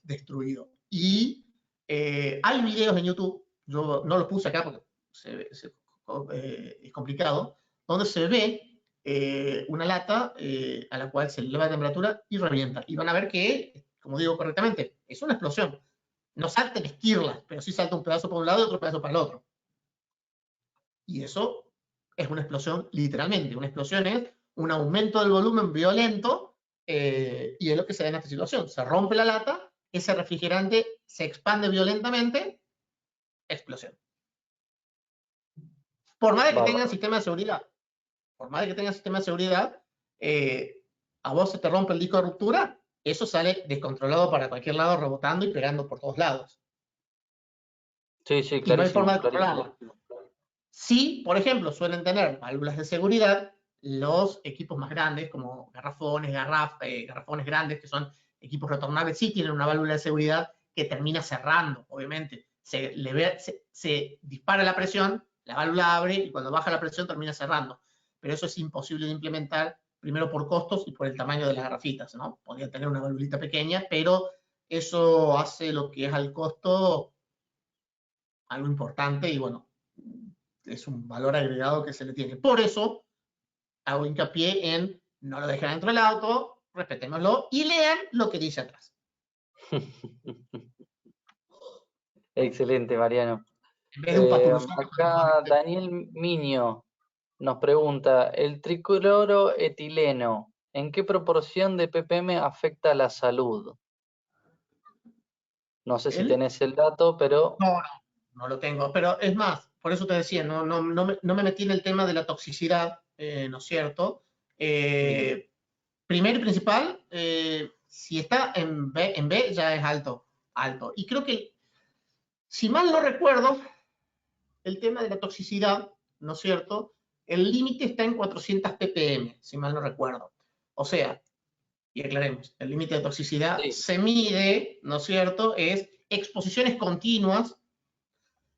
C: destruido. Y hay videos en YouTube, yo no los puse acá porque es complicado, donde se ve una lata a la cual se eleva la temperatura y revienta. Y van a ver que, como digo correctamente, es una explosión. No salten esquirlas, pero sí salta un pedazo para un lado y otro pedazo para el otro. Y eso es una explosión literalmente. Una explosión es un aumento del volumen violento y es lo que se da en esta situación. Se rompe la lata, ese refrigerante se expande violentamente, explosión. Por más de que tengan sistema de seguridad, a vos se te rompe el disco de ruptura, eso sale descontrolado para cualquier lado, rebotando y pegando por todos lados.
B: Sí, sí,
C: Y no hay forma de
B: clarísimo.
C: controlarla. Sí, por ejemplo, suelen tener válvulas de seguridad los equipos más grandes, como garrafones grandes, que son equipos retornables, sí tienen una válvula de seguridad que termina cerrando, obviamente. Se dispara la presión, la válvula abre y cuando baja la presión termina cerrando. Pero eso es imposible de implementar, primero por costos y por el tamaño de las garrafitas, ¿no? Podría tener una válvulita pequeña, pero eso hace lo que es al costo algo importante y bueno, es un valor agregado que se le tiene. Por eso hago hincapié en no lo dejen dentro del auto, respetémoslo y lean lo que dice atrás.
B: Excelente, Mariano.
C: En vez de un papuruzón.
B: Acá Daniel Miño nos pregunta, ¿el tricloroetileno en qué proporción de ppm afecta a la salud? No sé si tenés el dato, pero...
C: No lo tengo, pero es más, por eso te decía, no me metí en el tema de la toxicidad, ¿no es cierto? Primero y principal, si está en B ya es alto. Y creo que, si mal no recuerdo, el tema de la toxicidad, ¿no es cierto? El límite está en 400 ppm, si mal no recuerdo. O sea, y aclaremos, el límite de toxicidad se mide, ¿no es cierto? Es exposiciones continuas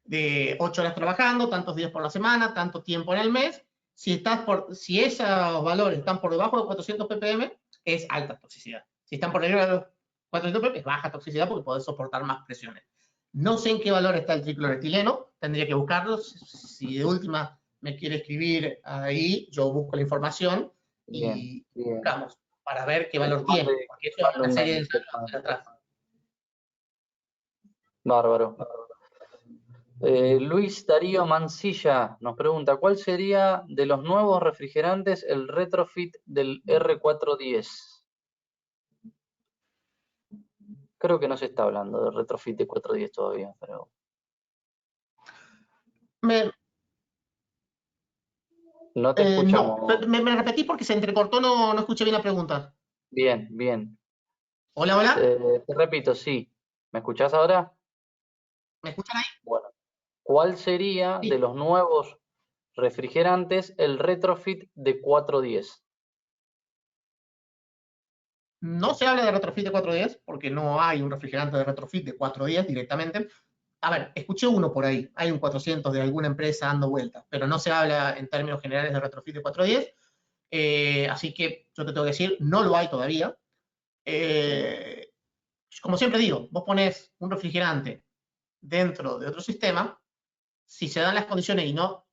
C: de 8 horas trabajando, tantos días por la semana, tanto tiempo en el mes. Si esos valores están por debajo de 400 ppm, es alta toxicidad. Si están por arriba de los 400 ppm, es baja toxicidad porque podés soportar más presiones. No sé en qué valor está el tricloroetileno, tendría que buscarlo. Si de última me quiere escribir ahí, yo busco la información y buscamos para ver qué valor tiene, porque eso es una serie de ensayos atrás.
B: Bárbaro. Luis Darío Mancilla nos pregunta, ¿cuál sería de los nuevos refrigerantes el retrofit del R410? Creo que no se está hablando del retrofit de 410 todavía, pero... No te escuchamos.
C: No, me repetí porque se entrecortó, no escuché bien la pregunta.
B: Bien, bien.
C: Hola, hola.
B: Te repito, sí. ¿Me escuchás ahora?
C: ¿Me escuchan ahí?
B: Bueno. ¿Cuál sería de los nuevos refrigerantes el retrofit de 410?
C: No se habla de retrofit de 410 porque no hay un refrigerante de retrofit de 410 directamente. A ver, escuché uno por ahí, hay un 400 de alguna empresa dando vueltas, pero no se habla en términos generales de retrofit de 410, así que yo te tengo que decir, no lo hay todavía. Como siempre digo, vos pones un refrigerante dentro de otro sistema, si se dan las condiciones y no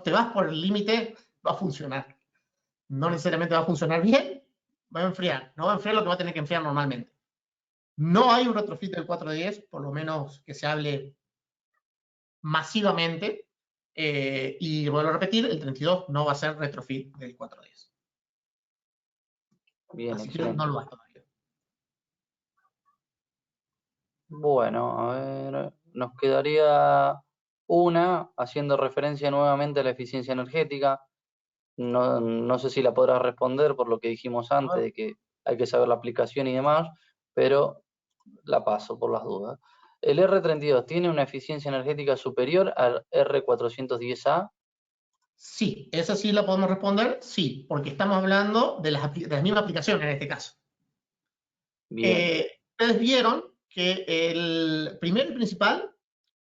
C: te vas por el límite, va a funcionar. No necesariamente va a funcionar bien, va a enfriar. No va a enfriar lo que va a tener que enfriar normalmente. No hay un retrofit del 410, por lo menos que se hable masivamente. Y vuelvo a repetir, el 32 no va a ser retrofit del 410.
B: Bien,
C: así
B: excelente.
C: que no lo hay todavía.
B: Bueno, a ver, nos quedaría una haciendo referencia nuevamente a la eficiencia energética. No sé si la podrás responder por lo que dijimos antes, de que hay que saber la aplicación y demás, pero la paso por las dudas. ¿El R32 tiene una eficiencia energética superior al R410A?
C: Sí, esa sí la podemos responder, sí, porque estamos hablando de las mismas aplicaciones en este caso.
B: Bien.
C: Ustedes vieron que el primero y principal,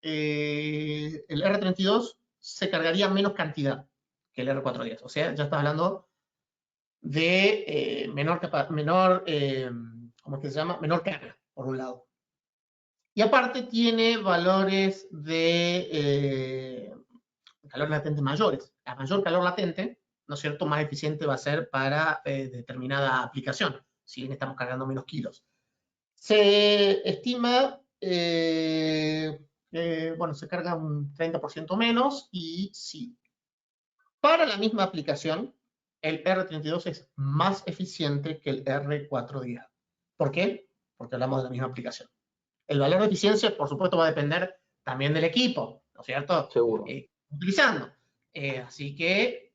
C: el R32 se cargaría menos cantidad. que el R410. O sea, ya está hablando de ¿cómo es que se llama? Menor carga, por un lado. Y aparte tiene valores de calor latente mayores. A mayor calor latente, ¿no es cierto?, más eficiente va a ser para determinada aplicación, si bien estamos cargando menos kilos. Se estima bueno, se carga un 30% menos y sí. Para la misma aplicación, el R32 es más eficiente que el R410. ¿Por qué? Porque hablamos de la misma aplicación. El valor de eficiencia, por supuesto, va a depender también del equipo, ¿no es cierto?
B: Seguro.
C: Utilizando. Así que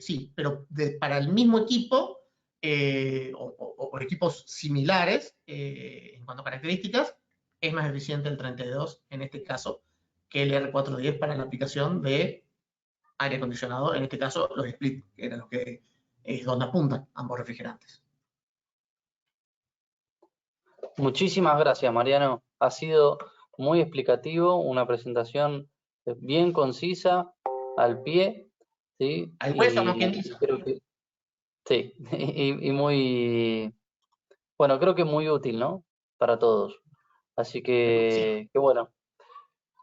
C: sí, pero para el mismo equipo o equipos similares en cuanto a características, es más eficiente el 32 en este caso que el R410 para la aplicación de aire acondicionado, en este caso los split, que eran los que es donde apuntan ambos refrigerantes.
B: Muchísimas gracias, Mariano. Ha sido muy explicativo, una presentación bien concisa, al pie, ¿sí?
C: Al hueso, ¿no? ¿Quién dice?
B: Creo que, sí, y muy, bueno, creo que muy útil, ¿no? Para todos. Así que bueno,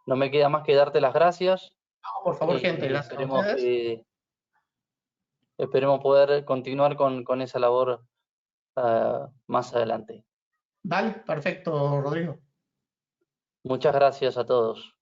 B: no me queda más que darte las gracias.
C: No, por favor, gente, gracias a ustedes.
B: Esperemos poder continuar con esa labor más adelante.
C: Vale, perfecto, Rodrigo.
B: Muchas gracias a todos.